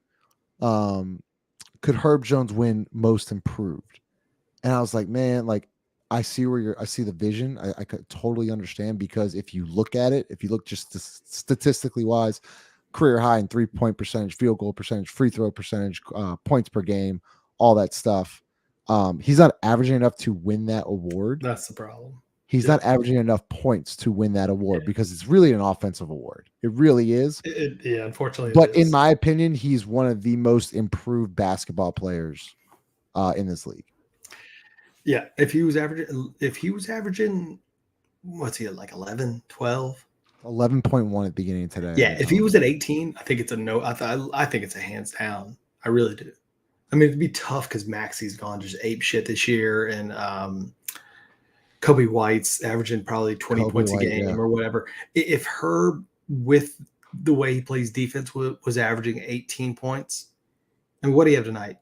Could Herb Jones win Most Improved? And I was like, man, I see the vision. I could totally understand, because if you look at it, if you look just statistically wise, career high in 3-point percentage, field goal percentage, free throw percentage, points per game, all that stuff. He's not averaging enough to win that award. That's the problem. He's not averaging enough points to win that award because it's really an offensive award. It really is. Unfortunately. But in my opinion, he's one of the most improved basketball players in this league. Yeah. If he was averaging, what's he at, like 11, 12? 11.1 at the beginning of today. Yeah. If he was at 18, I think it's a no. I think it's a hands down. I really do. I mean, it'd be tough because Maxi's gone just ape shit this year. And, Kobe White's averaging probably 20 points a game or whatever. If Herb, with the way he plays defense, was averaging 18 points, and what do you have tonight?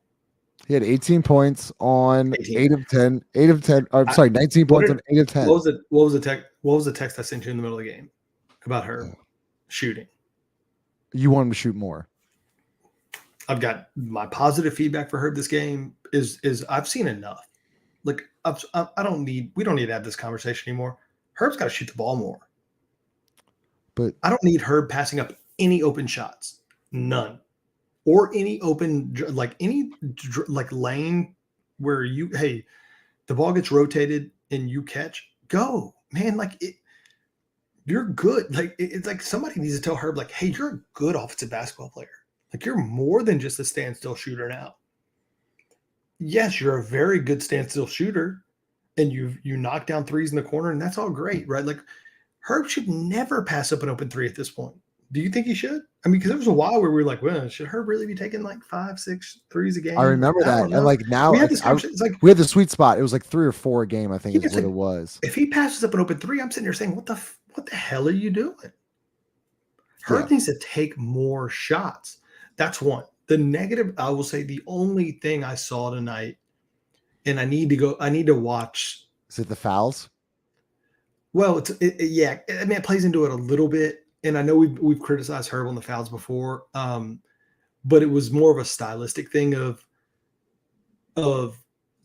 He had 18 points on 8 of 10. 19 points on 8 of 10. What was the text I sent you in the middle of the game about Herb shooting? You want him to shoot more. I've got my positive feedback for Herb this game is I've seen enough. Like, we don't need to have this conversation anymore. Herb's got to shoot the ball more. But I don't need Herb passing up any open shots. None. or any open, like any like lane where the ball gets rotated and you catch, go, man. Like you're good. Like it's like somebody needs to tell Herb, like, hey, you're a good offensive basketball player. Like you're more than just a standstill shooter now. Yes, you're a very good standstill shooter, and you knock down threes in the corner, and that's all great, right? Like Herb should never pass up an open three at this point. Do you think he should? I mean, because there was a while where we were like, well, should Herb really be taking like 5-6 threes a game? I remember that. And like now we had this conversation. It's like we had the sweet spot. It was like 3 or 4 a game, I think is what it was. If he passes up an open three, I'm sitting there saying, what the hell are you doing? Herb needs to take more shots. That's one. The negative, I will say, the only thing I saw tonight, and I need to watch. Is it the fouls? Well, yeah. I mean, it plays into it a little bit. And I know we've criticized Herb on the fouls before, but it was more of a stylistic thing of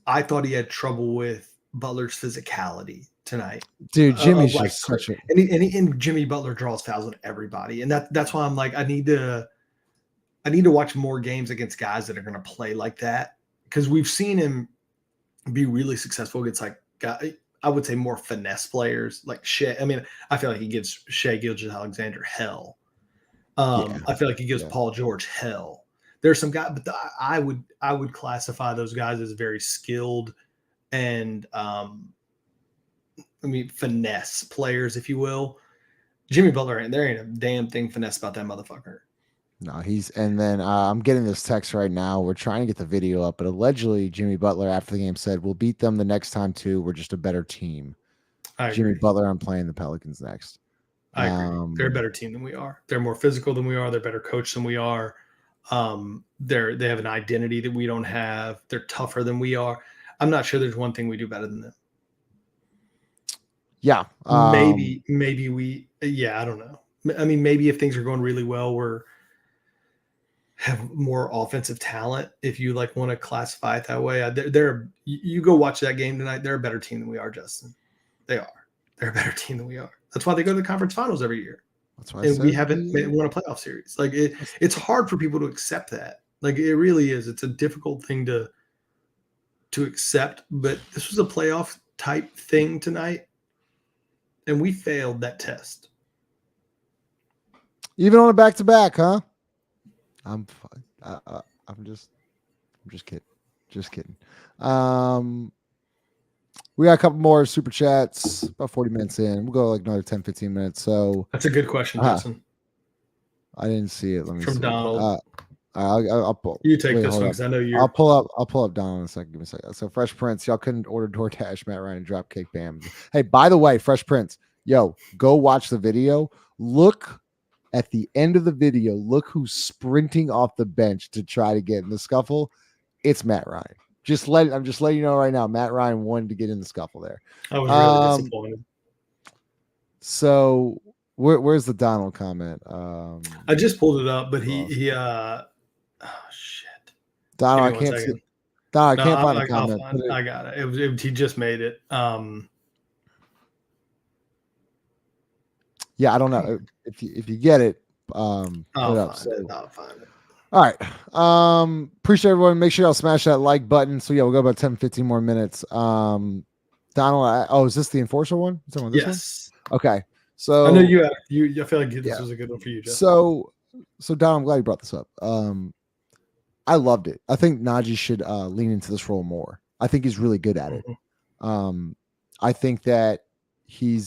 I thought he had trouble with Butler's physicality tonight. Dude, Jimmy's just such a and Jimmy Butler draws fouls on everybody, and that's why I'm like I need to watch more games against guys that are going to play like that, because we've seen him be really successful against like guys, I would say more finesse players like Shea. I mean, I feel like he gives Shea Gilgeous-Alexander hell. I feel like he gives Paul George hell. There's some guys, but I would classify those guys as very skilled and finesse players, if you will. Jimmy Butler, there ain't a damn thing finesse about that motherfucker. No, and then I'm getting this text right now. We're trying to get the video up, but allegedly Jimmy Butler after the game said, we'll beat them the next time too. We're just a better team. Jimmy Butler, I'm playing the Pelicans next. I agree. They're a better team than we are. They're more physical than we are. They're better coached than we are. They have an identity that we don't have. They're tougher than we are. I'm not sure there's one thing we do better than them. Yeah. Maybe I don't know. I mean, maybe if things are going really well, we're have more offensive talent, if you like want to classify it that way. You go watch that game tonight. They're a better team than we are, Justin. They are. They're a better team than we are. That's why they go to the conference finals every year. That's why we haven't won a playoff series. Like it's hard for people to accept that. Like it really is. It's a difficult thing to accept. But this was a playoff type thing tonight, and we failed that test. Even on a back-to-back, huh? I'm just kidding. Just kidding. We got a couple more super chats, about 40 minutes in. We'll go like another 10, 15 minutes. So that's a good question, Justin. I didn't see it. Let me From see. Donald. I'll pull. You take this one because I know you're. I'll pull up Donald in a second. Give me a second. So Fresh Prince, y'all couldn't order DoorDash, Matt Ryan, Dropkick Bam. Hey, by the way, Fresh Prince, yo, go watch the video. Look at the end of the video. Look who's sprinting off the bench to try to get in the scuffle. It's Matt Ryan. I'm just letting you know right now. Matt Ryan wanted to get in the scuffle there. I was really disappointed. So where's the Donald comment? I just pulled it up, but he oh shit. Donald, I can't see. Donald, I can't find the comment. I got it. He just made it. Yeah, I don't know if you get it. I'll find it. All right. Appreciate everyone. Make sure y'all smash that like button. So yeah, we'll go about 10, 15 more minutes. Donald, is this the Enforcer one? Yes. One? Okay. So I know you. I feel like this was a good one for you, Jeff. So Donald, I'm glad you brought this up. I loved it. I think Najee should lean into this role more. I think he's really good at it. I think that he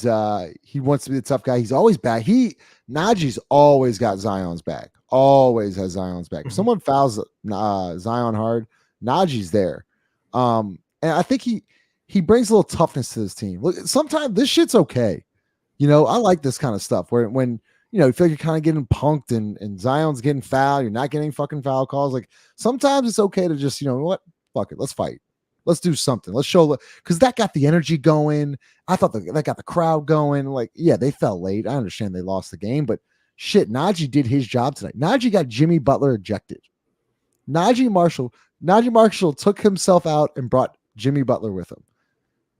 wants to be the tough guy. He's always back. Najee's always got Zion's back. Always has Zion's back. If someone fouls Zion hard, Najee's there. And I think he brings a little toughness to this team. Look, sometimes this shit's okay. I like this kind of stuff where when you feel like you're kind of getting punked and Zion's getting fouled, you're not getting fucking foul calls. Like sometimes it's okay to just, what? Fuck it. Let's fight. Let's do something. Let's show, because that got the energy going. I thought that got the crowd going. Like, yeah, they fell late. I understand they lost the game, but shit, Najee did his job tonight. Najee got Jimmy Butler ejected. Najee Marshall took himself out and brought Jimmy Butler with him.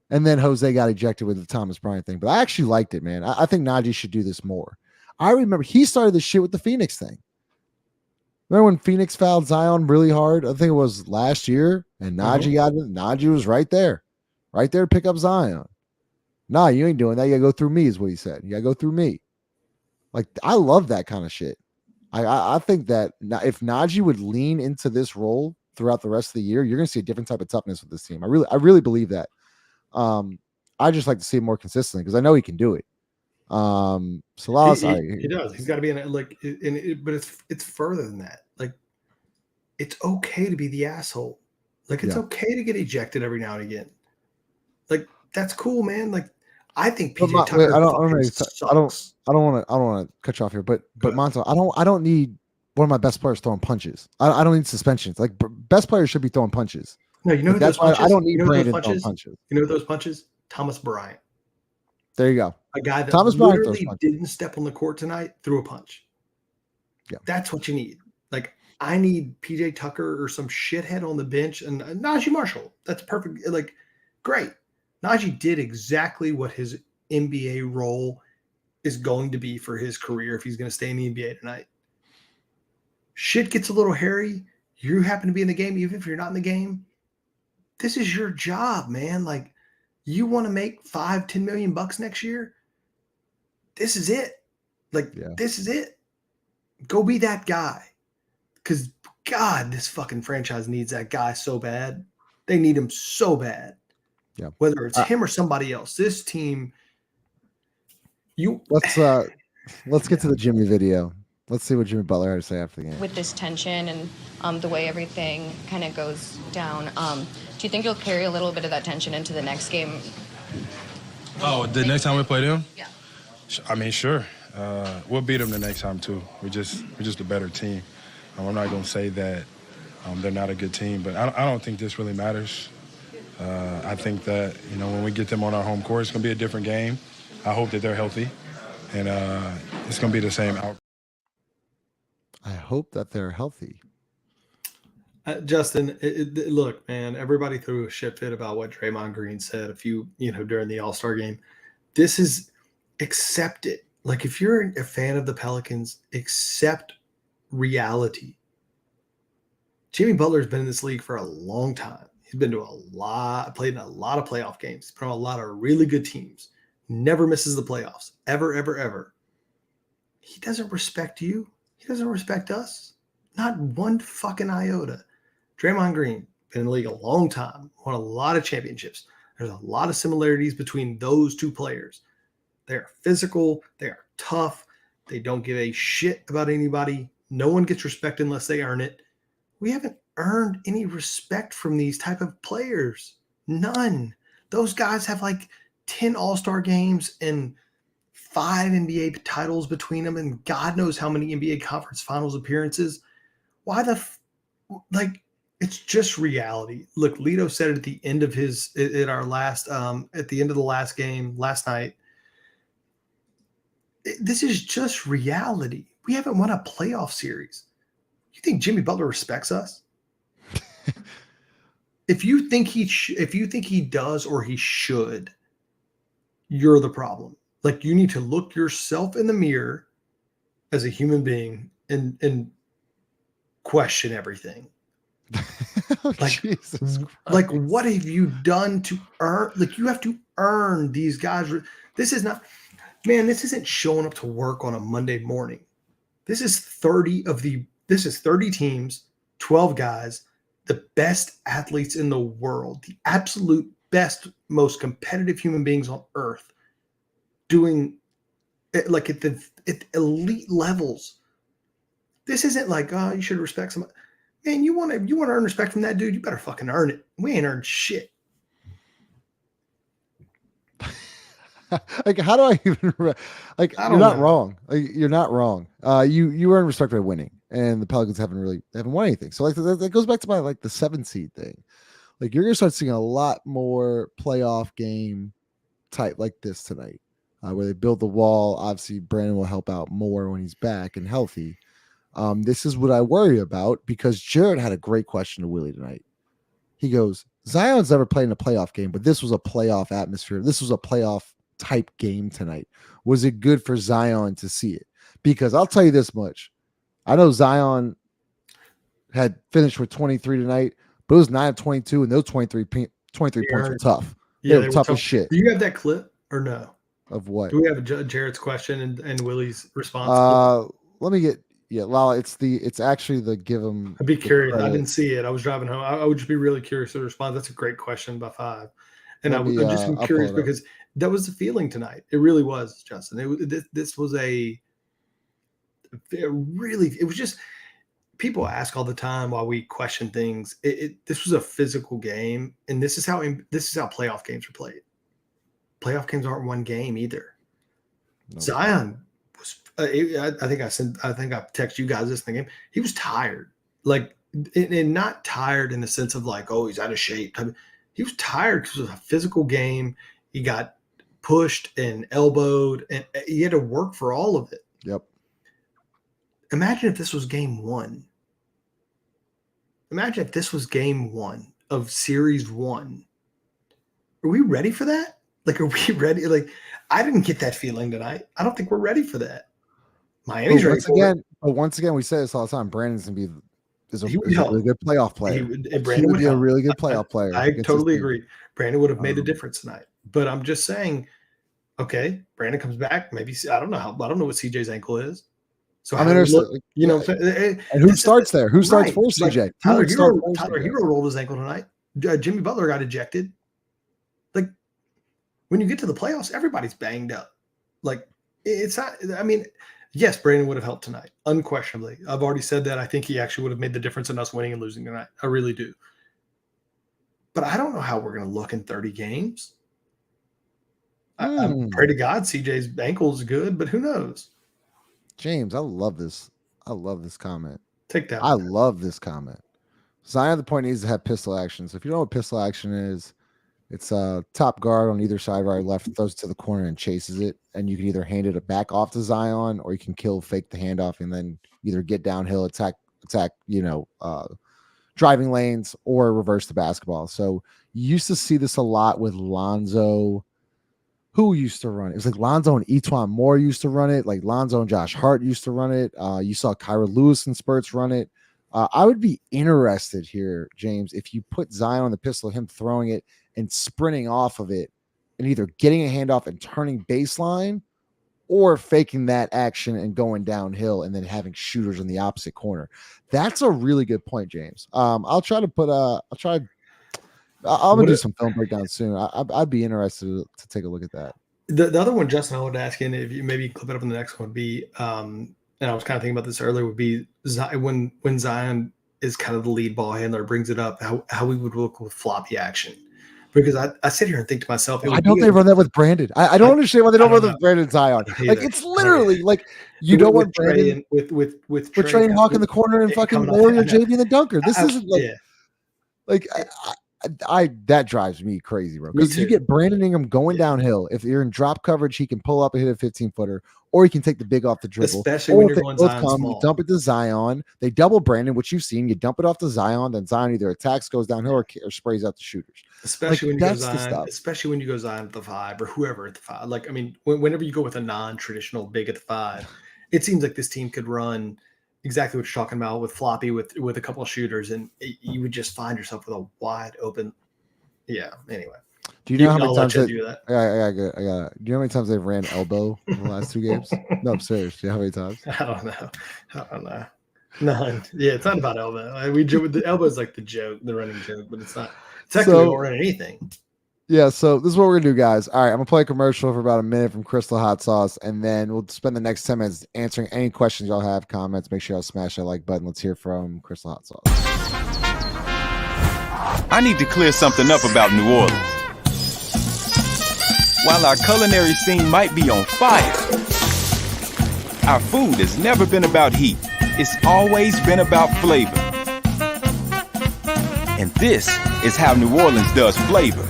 And then Jose got ejected with the Thomas Bryant thing. But I actually liked it, man. I think Najee should do this more. I remember he started this shit with the Phoenix thing. Remember when Phoenix fouled Zion really hard? I think it was last year, and Najee got it. Najee was right there to pick up Zion. Nah, you ain't doing that. You gotta go through me, is what he said. You gotta go through me. Like, I love that kind of shit. I think that if Najee would lean into this role throughout the rest of the year, you're gonna see a different type of toughness with this team. I really believe that. I just like to see it more consistently because I know he can do it. So he does. He's got to be in it, like, but it's further than that. Like, it's okay to be the asshole. Like, it's okay to get ejected every now and again. Like, that's cool, man. Like, I think PJ Tucker. I don't want to cut you off here, but Monto, I don't need one of my best players throwing punches. I don't need suspensions. Like, best players should be throwing punches. No, you know, like, that's why I don't need Brandon throwing punches. You know those punches? Thomas Bryant. There you go. A guy that Thomas literally didn't step on the court tonight, threw a punch. Yeah, that's what you need. Like, I need PJ Tucker or some shithead on the bench, and Najee Marshall. That's perfect. Like, great. Najee did exactly what his NBA role is going to be for his career if he's going to stay in the NBA tonight. Shit gets a little hairy. You happen to be in the game, even if you're not in the game. This is your job, man. Like, you want to make $5-10 million next year? This is it. Like, This is it. Go be that guy. Because, God, this fucking franchise needs that guy so bad. They need him so bad. Yeah. Whether it's him or somebody else. This team, let's get to the Jimmy video. Let's see what Jimmy Butler had to say after the game. With this tension and the way everything kind of goes down, do you think you'll carry a little bit of that tension into the next game? Oh, the next time we play them? Yeah. I mean, sure. We'll beat them the next time too. We're just a better team. I'm not going to say that they're not a good team, but I don't think this really matters. I think that, you know, when we get them on our home court, it's going to be a different game. I hope that they're healthy, and it's going to be the same outcome. I hope that they're healthy. Justin, look, man, everybody threw a shit fit about what Draymond Green said during the All-Star game. This is, accept it. Like, if you're a fan of the Pelicans, accept reality. Jimmy Butler's been in this league for a long time. He's been to played in a lot of playoff games, put on a lot of really good teams, never misses the playoffs, ever, ever, ever. He doesn't respect you. He doesn't respect us. Not one fucking iota. Draymond Green, been in the league a long time, won a lot of championships. There's a lot of similarities between those two players. They're physical. They are tough. They don't give a shit about anybody. No one gets respect unless they earn it. We haven't earned any respect from these type of players. None. Those guys have like 10 All-Star games and 5 NBA titles between them, and God knows how many NBA conference finals appearances. Why it's just reality. Look, Lito said it at the end of at the end of the last game last night. This is just reality. We haven't won a playoff series. You think Jimmy Butler respects us? If you think he does or he should, you're the problem. Like, you need to look yourself in the mirror as a human being and question everything. Like, what have you done to earn? Like, you have to earn these guys. This isn't showing up to work on a Monday morning. This is 30 teams, 12 guys, the best athletes in the world, the absolute best, most competitive human beings on earth, doing it like at elite levels. This isn't like, oh, you should respect somebody. Man, you want to earn respect from that dude, you better fucking earn it. We ain't earned shit. Like, how do I even you're not wrong. Like, you're not wrong. You earn respect by winning, and the Pelicans haven't won anything. So like that goes back to my the 7 seed thing. Like, you're gonna start seeing a lot more playoff game type like this tonight, where they build the wall. Obviously, Brandon will help out more when he's back and healthy. This is what I worry about, because Jared had a great question to Willie tonight. He goes, Zion's never played in a playoff game, but this was a playoff atmosphere. This was a playoff type game tonight. Was it good for Zion to see it? Because I'll tell you this much. I know Zion had finished with 23 tonight, but it was 9 of 22, and those 23 points were tough. Yeah, they were tough as shit. Do you have that clip or no? Of what? Do we have Jared's question and Willie's response? Let me get Lala. It's actually the give him. I'd be curious. I didn't see it. I was driving home. I would just be really curious to respond. That's a great question by 5, and I would just be curious because that was the feeling tonight. It really was, Justin. This was it was just. People ask all the time why we question things. This was a physical game, and this is how playoff games are played. Playoff games aren't one game either. No. Zion was. I think I texted you guys this in the game. He was tired, and not tired in the sense of like, oh, he's out of shape. He was tired because it was a physical game. He got pushed and elbowed, and he had to work for all of it. Yep. Imagine if this was game 1. Imagine if this was game 1 of series 1. Are we ready for that? Are we ready? I didn't get that feeling tonight. I don't think we're ready for that. Miami's ready for it. But once again, we say this all the time. Brandon's going to be a really good playoff player. Brandon would be a really good playoff player. I totally agree. Brandon would have made a difference tonight. But I'm just saying, okay, Brandon comes back. Maybe I don't know what CJ's ankle is. So I'm interested. And who starts there? Who starts for CJ? Tyler Hero rolled his ankle tonight. Jimmy Butler got ejected. When you get to the playoffs, everybody's banged up. It's not. I mean, yes, Brandon would have helped tonight, unquestionably. I've already said that. I think he actually would have made the difference in us winning and losing tonight. I really do. But I don't know how we're going to look in 30 games. I pray to God CJ's ankle is good, but who knows? James, I love this. I love this comment. Take that. I love this comment. Zion at the point needs to have pistol action. So if you know what pistol action is, it's a top guard on either side, right or left, throws it to the corner and chases it. And you can either hand it back off to Zion, or you can fake the handoff and then either get downhill, attack, driving lanes, or reverse the basketball. So you used to see this a lot with Lonzo. Who used to run it? It was like Lonzo and Etwan Moore used to run it. Like Lonzo and Josh Hart used to run it. You saw Kyra Lewis and spurts run it. I would be interested here, James, if you put Zion on the pistol, him throwing it and sprinting off of it and either getting a handoff and turning baseline, or faking that action and going downhill and then having shooters in the opposite corner. That's a really good point, James. I'll try to put I'm gonna do some film breakdown soon. I'd be interested to take a look at that. The other one, Justin, I would ask you, and if you maybe clip it up in the next one, would be, and I was kind of thinking about this earlier, would be when Zion is kind of the lead ball handler, brings it up, how we would look with floppy action. Because I sit here and think to myself, why don't they run that with Brandon? I don't understand why they don't run that with Brandon Zion. It's literally you don't want Brandon with Trey and Hawk in the corner and fucking Larry or JV in the dunker. This isn't that drives me crazy, bro. Because you get Brandon Ingram going downhill. If you're in drop coverage, he can pull up and hit a 15-footer, or he can take the big off the dribble. Especially when you're going Zion small. You dump it to Zion. They double Brandon, which you've seen. You dump it off to Zion, then Zion either attacks, goes downhill, or sprays out the shooters. Especially when you go Zion. Especially when you go Zion at the 5 or whoever at the 5. Whenever you go with a non-traditional big at the 5, it seems like this team could run exactly what you're talking about with floppy with a couple of shooters, and you would just find yourself with a wide open. Yeah. Anyway, do you know how many times they do that? I got. Do you know how many times they've ran elbow in the last 2 games? No, I'm serious. Do you know how many times? I don't know. None. Yeah, it's not about elbow. The elbow is like the joke, the running joke, but it's not. Technically, we don't run anything. Yeah, so this is what we're gonna do, guys. All right, I'm gonna play a commercial for about a minute from Crystal Hot Sauce, and then we'll spend the next 10 minutes answering any questions y'all have, comments. Make sure y'all smash that like button. Let's hear from Crystal Hot Sauce. I need to clear something up about New Orleans. While our culinary scene might be on fire, our food has never been about heat. It's always been about flavor. And this is how New Orleans does flavor.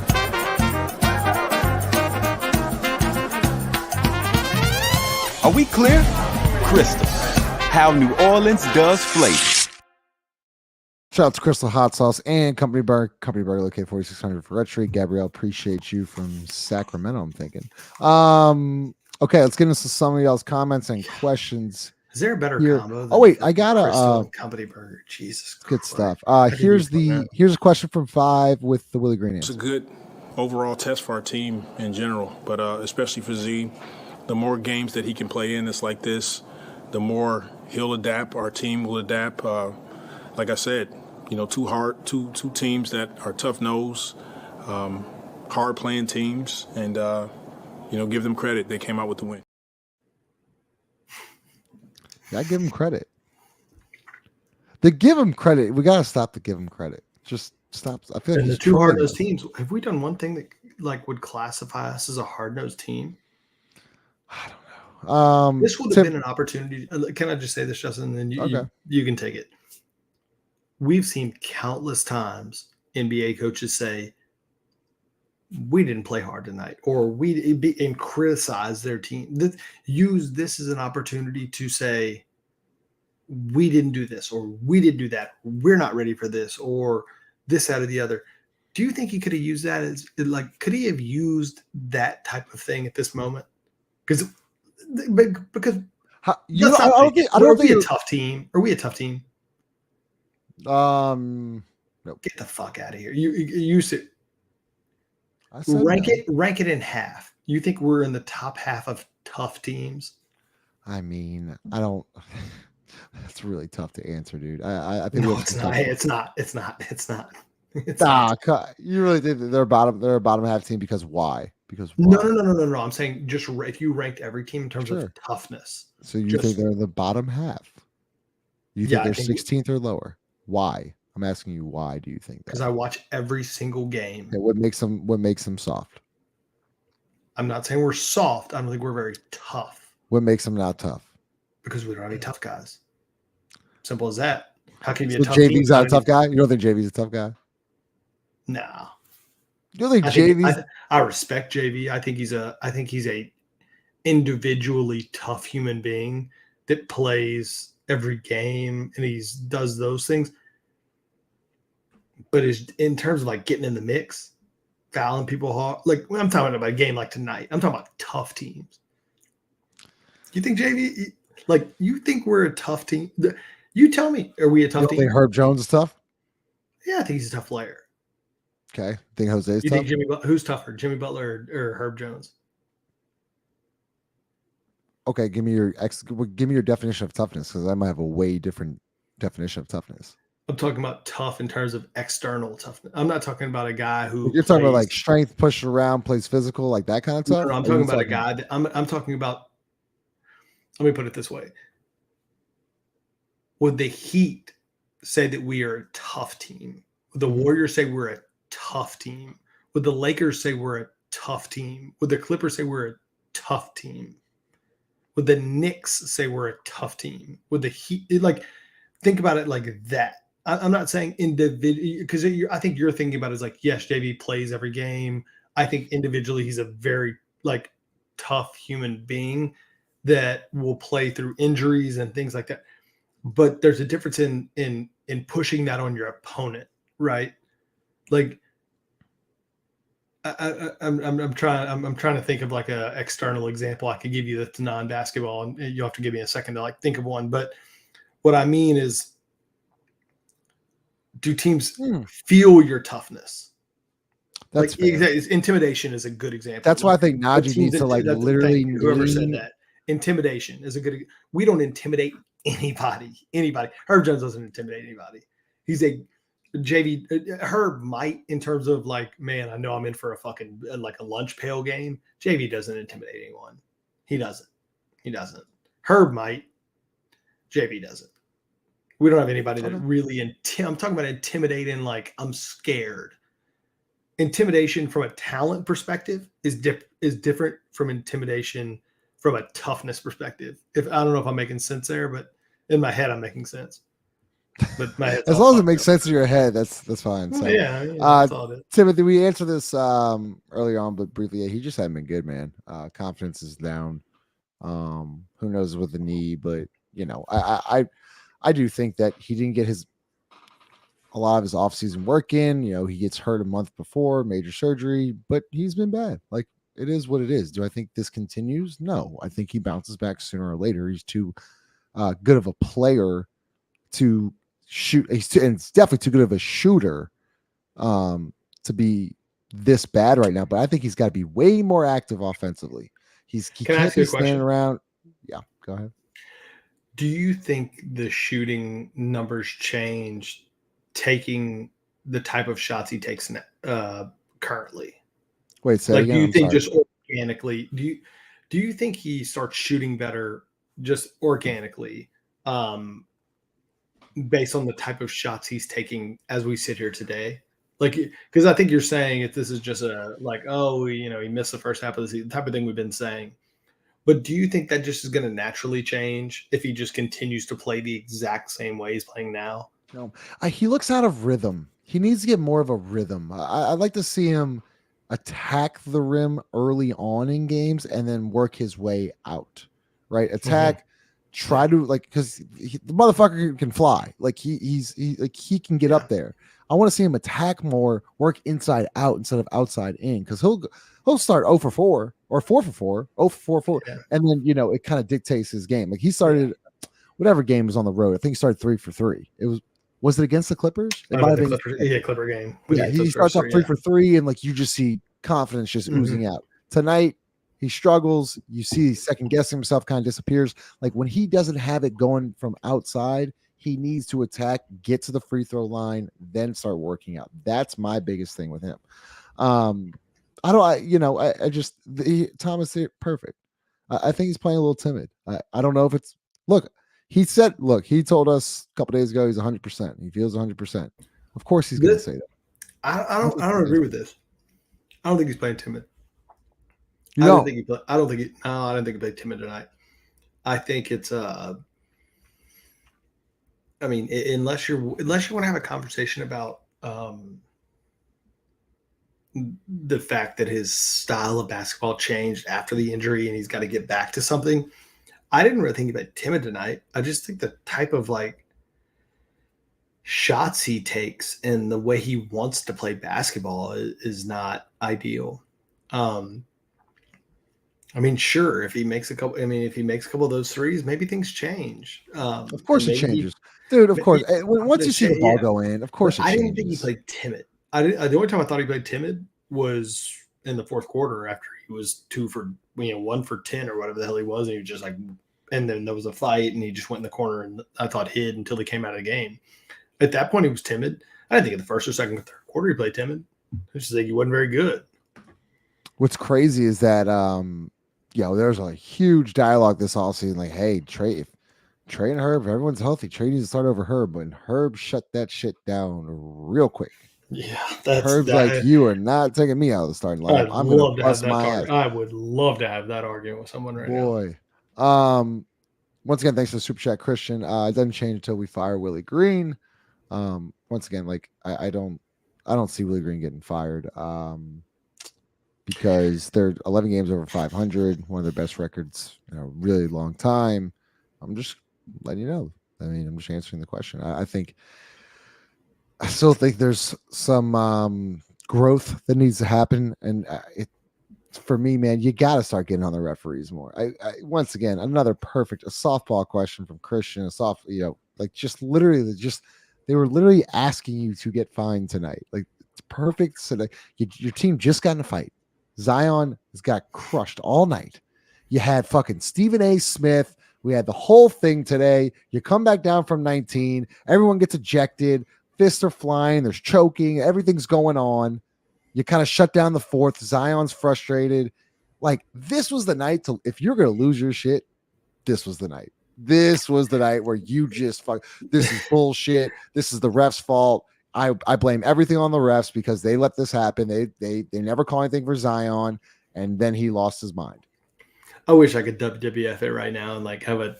Are we clear? Crystal, how New Orleans does flavor. Shout out to Crystal Hot Sauce and Company Burger located 4600 for Red Street. Gabrielle, appreciate you from Sacramento, I'm thinking. Okay, let's get into some of y'all's comments and questions Is there a better Here- combo? oh, wait, I fucking got a, Crystal and Company Burger. Jesus Good Christ. stuff. How did Here's you put that? here's a question from 5 with the Willie Green It's a answer. good overall test for our team in general, but especially for Z. The more games that he can play in this like this, the more he'll adapt. Our team will adapt. Like I said, two teams that are tough nosed, hard playing teams, and give them credit. They came out with the win. I give him credit. The give him credit. We gotta stop the give him credit. Just stop. I feel like And the he's two trolling hard nosed us. teams. Have we done one thing that like would classify us as a hard nosed team? This would have Tim- been an opportunity. Can I just say this, Justin? And then Okay. you can take it. We've seen countless times NBA coaches say, "We didn't play hard tonight," or and criticize their team. Use this as an opportunity to say, "We didn't do this," or "We didn't do that. We're not ready for this," or this, that, or the other. Do you think he could have used that as like? Could he have used that type of thing at this moment? Because I let's not don't fake it. think. I don't Are we a think. tough team? Are we a tough team? Nope. Get the fuck out of here. You said I said rank no. it in half. You think we're in the top half of tough teams? I mean, I don't. That's really tough to answer, dude. I think we No, have it's some not. tough- It's not. It's not. It's not. It's Nah, not. you really think that they're a bottom half team because why? Because No, why? no. I'm saying just if you ranked every team in terms Sure. of toughness. So you Just- think they're in the bottom half? You Yeah, think I they're think- 16th or lower? Why? I'm asking you why do you think that? Because I watch every single game. Okay, what makes them soft? I'm not saying we're soft. I don't think we're very tough What makes them not tough? because we don't have any tough guys. Simple as that. How can you So be a tough team? JV's not a tough guy? You don't think JV's a tough guy? No. You don't think I JV's I respect JV. I think he's a individually tough human being that plays every game and does those things. But in terms of like getting in the mix, fouling people hard, like when I'm talking about a game like tonight, I'm talking about tough teams. You think JV, like you think we're a tough team? You tell me, are we a you tough don't team? think Herb Jones is tough? Yeah, I think he's a tough player. Okay. Think Jose's You tough? think who's tougher, Jimmy Butler or Herb Jones? Okay, give me your definition of toughness, because I might have a way different definition of toughness. I'm talking about tough in terms of external toughness. I'm not talking about a guy who You're talking about plays- like strength, pushing around, plays physical, like that kind of No, stuff. no, I'm Or talking you about a guy that I'm talking about. Let me put it this way. Would the Heat say that we are a tough team? Would the Warriors say we're a tough team? Would the Lakers say we're a tough team? Would the Clippers say we're a tough team? Would the Knicks say we're a tough team? Would the Heat think about it like that? I'm not saying individual because I think you're thinking about it as like, yes, JV plays every game. I think individually he's a very tough human being that will play through injuries and things like that. But there's a difference in pushing that on your opponent, right? Like I'm trying to think of like a external example I could give you that's non-basketball, and you'll have to give me a second to think of one. But what I mean is, do teams feel your toughness? That's fair. Intimidation is a good example. That's why I think But Najee teams needs to that's the literally thing, whoever said lean- that. Intimidation is a good. We don't intimidate anybody. Herb Jones doesn't intimidate anybody. He's a JV. Herb might in terms of man, I know I'm in for a fucking a lunch pail game. JV doesn't intimidate anyone. He doesn't. Herb might. JV doesn't. We don't have anybody that really I'm talking about intimidating. I'm scared. Intimidation from a talent perspective is different from intimidation from a toughness perspective. I don't know if I'm making sense there, but in my head I'm making sense. But my head's as all long as it fucked makes up. sense in your head, that's fine. So, Yeah, that's all it is. Timothy, we answered this earlier on, but briefly. Yeah, he just hadn't been good, man. Confidence is down. Who knows with the knee, but I do think that he didn't get a lot of his offseason work in. He gets hurt a month before major surgery, but he's been bad. It is what it is. Do I think this continues? No, I think he bounces back sooner or later. He's too good of a player to shoot. And it's definitely too good of a shooter to be this bad right now. But I think he's got to be way more active offensively. He Can I can't ask you be a question? standing around. Yeah, go ahead. Do you think the shooting numbers changed taking the type of shots he takes currently? Wait, say Like, again. do you I'm think sorry. just organically? Do you think he starts shooting better just organically, based on the type of shots he's taking as we sit here today? Like, because I think you're saying if this is just he missed the first half of the season type of thing we've been saying. But do you think that just is going to naturally change if he just continues to play the exact same way he's playing now? No, he looks out of rhythm. He needs to get more of a rhythm. I'd like to see him attack the rim early on in games and then work his way out. Right? Attack, try to because the motherfucker can fly. Like he can get up there. I want to see him attack more, work inside out instead of outside in, because he'll start 0 for 4 or 4 for 4, 0 for 4, and then it kind of dictates his game. Like he started whatever game was on the road. I think he started 3 for 3. Was it against the Clippers? It might have been Clipper game. Yeah, he starts off 3 for 3, and you just see confidence just oozing out. Tonight he struggles. You see second guessing himself, kind of disappears. Like when he doesn't have it going from outside, he needs to attack, get to the free throw line, then start working out. That's my biggest thing with him. Thomas here, perfect. I think he's playing a little timid. I don't know if it's he told us a couple days ago he's 100%. He feels 100%. Of course he's going to say that. I don't agree with this. I don't think he's playing timid. I don't think he played timid tonight. I think it's unless you want to have a conversation about the fact that his style of basketball changed after the injury and he's got to get back to something. I didn't really think about timid tonight. I just think the type of shots he takes and the way he wants to play basketball is not ideal. Sure, if he makes a couple of those threes, maybe things change. Of course it changes. Dude, of course. Once you see the ball go in, of course it changes. I didn't think he played timid. The only time I thought he played timid was in the fourth quarter after he was 1 for 10 or whatever the hell he was. And he was just and then there was a fight and he just went in the corner and I thought hid until he came out of the game. At that point, he was timid. I didn't think in the first or second or third quarter he played timid. I just think he wasn't very good. What's crazy is that, there's a huge dialogue this offseason. Like, hey, Trey and Herb, everyone's healthy. Trey needs to start over Herb. When Herb shut that shit down real quick. Yeah, Herb's you are not taking me out of the starting lineup. I'm going to bust my ass. I would love to have that argument with someone right now. Boy. Once again, thanks for the super chat, Christian. It doesn't change until we fire Willie Green. Once again, I don't see Willie Green getting fired. Because they're 11 games over 500, one of their best records in a really long time. I'm just letting you know. I'm just answering the question. I still think there's some growth that needs to happen, and for me, man, you got to start getting on the referees more. Once again, another a softball question from Christian. They were literally asking you to get fined tonight. It's perfect. So your team just got in a fight. Zion has got crushed all night. You had fucking Stephen A. Smith. We had the whole thing today. You come back down from 19. Everyone gets ejected. Fists are flying. There's choking. Everything's going on. You kind of shut down the fourth. Zion's frustrated. This was the night if you're going to lose your shit, this was the night. This was the night where you just this is bullshit. This is the ref's fault. I blame everything on the refs because they let this happen. They never call anything for Zion, and then he lost his mind. I wish I could WWF it right now and have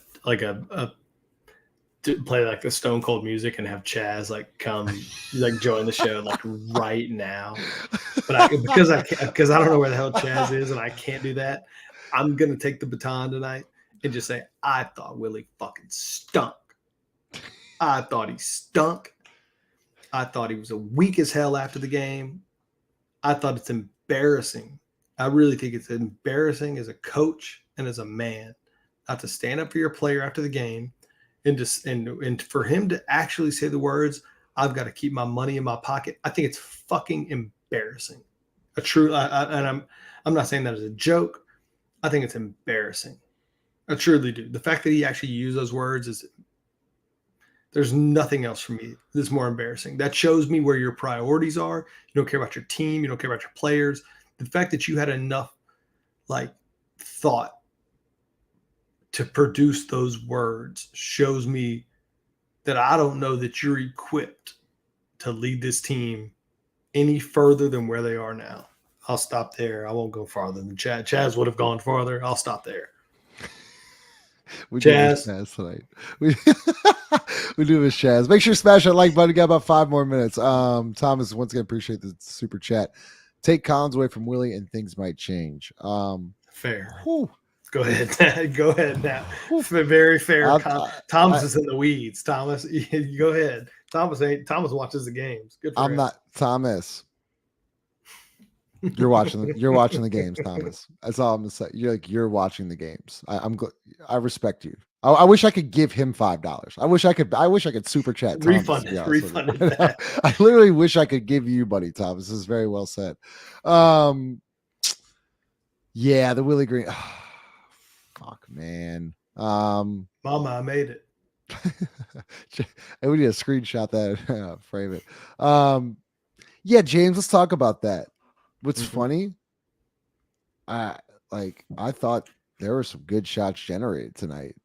play the Stone Cold music and have Chaz come join the show right now. But because I don't know where the hell Chaz is and I can't do that, I'm gonna take the baton tonight and just say I thought Willie fucking stunk. I thought he stunk. I thought he was weak as hell after the game. I thought it's embarrassing. I really think it's embarrassing as a coach and as a man not to stand up for your player after the game, and for him to actually say the words, "I've got to keep my money in my pocket," I think it's fucking embarrassing. And I'm not saying that as a joke. I think it's embarrassing. I truly do. The fact that he actually used those words is, there's nothing else for me that's more embarrassing. That shows me where your priorities are. You don't care about your team. You don't care about your players. The fact that you had enough thought to produce those words shows me that I don't know that you're equipped to lead this team any further than where they are now. I'll stop there. I won't go farther than Chad. Chaz would have gone farther. I'll stop there. We do Chaz. miss Chaz tonight. We do miss Chaz. Make sure you smash that like button. We got about 5 more minutes. Thomas, once again, appreciate the super chat. Take Collins away from Willie and things might change. Fair. Whew. Go ahead. Go ahead now. Very fair. Thomas is in the weeds. Thomas, go ahead. Thomas watches the games. Good for him. Not Thomas. You're watching the games, Thomas. That's all I'm gonna say. You're watching the games. I respect you. I wish I could give him $5. I wish I could super chat Thomas. Refund it. I literally wish I could give you money, Thomas. This is very well said. Yeah, the Willie Green. Fuck, man. Mama, I made it. And we need to screenshot that, frame it. Yeah, James, let's talk about that. What's funny? I thought there were some good shots generated tonight.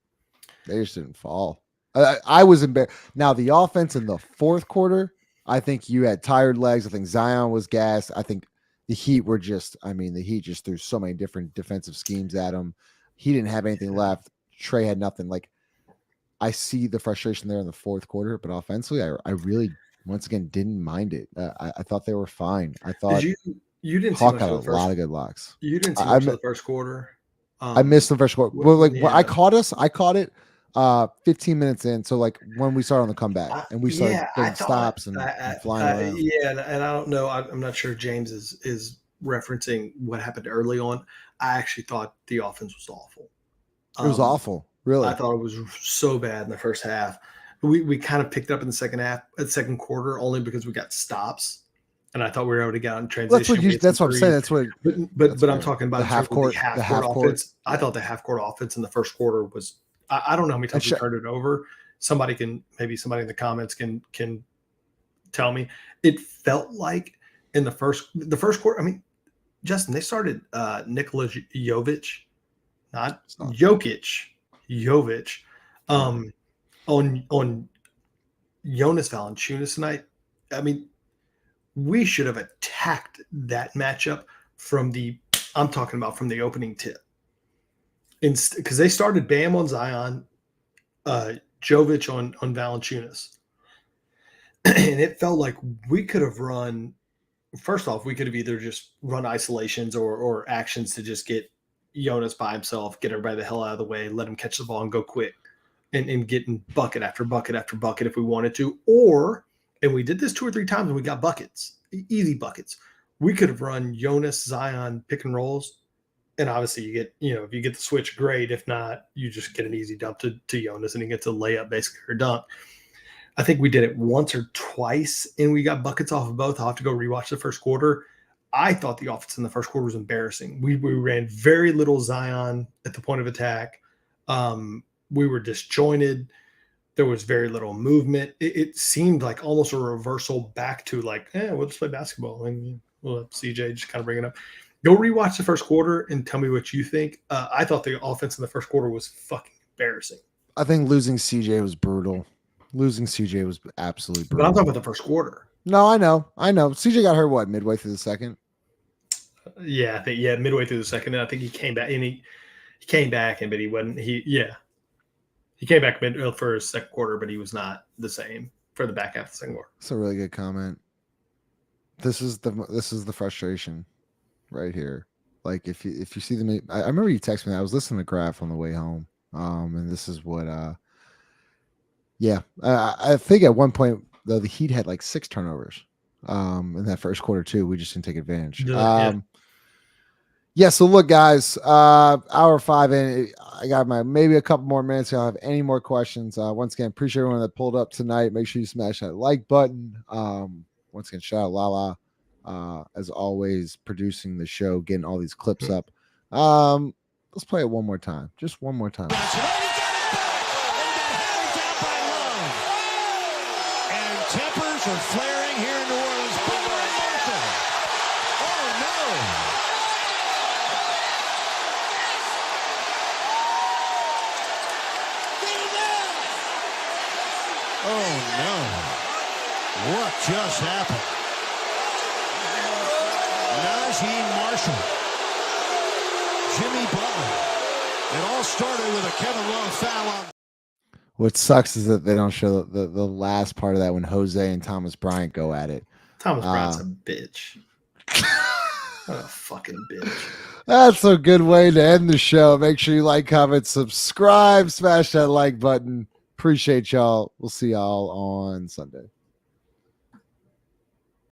They just didn't fall. I was embarrassed. Now the offense in the fourth quarter, I think you had tired legs. I think Zion was gassed. I think the Heat the Heat just threw so many different defensive schemes at him. He didn't have anything left. Trey had nothing. I see the frustration there in the fourth quarter, but offensively, I really, once again, didn't mind it. I thought they were fine. I thought you didn't see Hawk much had a of the first, lot of good blocks. You didn't see much of the first quarter. I missed the first quarter. I caught it 15 minutes in. So when we started on the comeback and we started getting stops and flying around. Yeah, and I don't know. I'm not sure James is referencing what happened early on. I actually thought the offense was awful. It was awful. Really, I thought it was so bad in the first half. We kind of picked up in the second quarter only because we got stops, and I thought we were able to get out in transition. That's what I'm saying. That's what. But I'm talking about the half court offense. I thought the half court offense in the first quarter was. I don't know how many times we turned it over. Somebody in the comments can tell me. It felt like in the first quarter. I mean, Justin, they started Nikola Jovic, not Jokic. Jovic, on Jonas Valanciunas tonight. I mean, we should have attacked that matchup from the opening tip. Because they started Bam on Zion, Jovic on Valanciunas. And it felt like we could have run, first off, we could have either just run isolations or actions to just get Jonas by himself, get everybody the hell out of the way, let him catch the ball and go quick and get in bucket after bucket after bucket if we wanted to. And we did this 2 or 3 times and we got buckets, easy buckets. We could have run Jonas, Zion, pick and rolls. And obviously you get, if you get the switch, great. If not, you just get an easy dump to Jonas and he gets a layup basically or dunk. I think we did it once or twice and we got buckets off of both. I'll have to go rewatch the first quarter. I thought the offense in the first quarter was embarrassing. We ran very little Zion at the point of attack. We were disjointed. There was very little movement. It seemed like almost a reversal back to we'll just play basketball and we'll let CJ just kind of bring it up. Go rewatch the first quarter and tell me what you think. I thought the offense in the first quarter was fucking embarrassing. I think losing CJ was brutal. Losing CJ was absolutely brutal. But I'm talking about the first quarter. No, I know. CJ got hurt midway through the second? Yeah, I think midway through the second. And I think he came back and he came back but he wasn't he came back for his second quarter, but he was not the same for the back half of the second quarter. That's a really good comment. This is the frustration right here. If you see them, I remember you texted me. I was listening to Graph on the way home. And this is what I think at one point though the Heat had 6 turnovers in that first quarter too. We just didn't take advantage. Yeah, so look, guys, hour 5 in. I got maybe a couple more minutes. I'll have any more questions. Once again, appreciate everyone that pulled up tonight. Make sure you smash that like button. Once again, shout out Lala, as always, producing the show, getting all these clips up. Let's play it one more time. Just one more time. And tempers are flaring here in New Orleans. Oh, no. Oh, no. What just happened? Najee Marshall. Jimmy Butler. It all started with a Kevin Love foul on. What sucks is that they don't show the last part of that when Jose and Thomas Bryant go at it. Thomas Bryant's a bitch. What a fucking bitch. That's a good way to end the show. Make sure you like, comment, subscribe, smash that like button. Appreciate y'all. We'll see y'all on Sunday.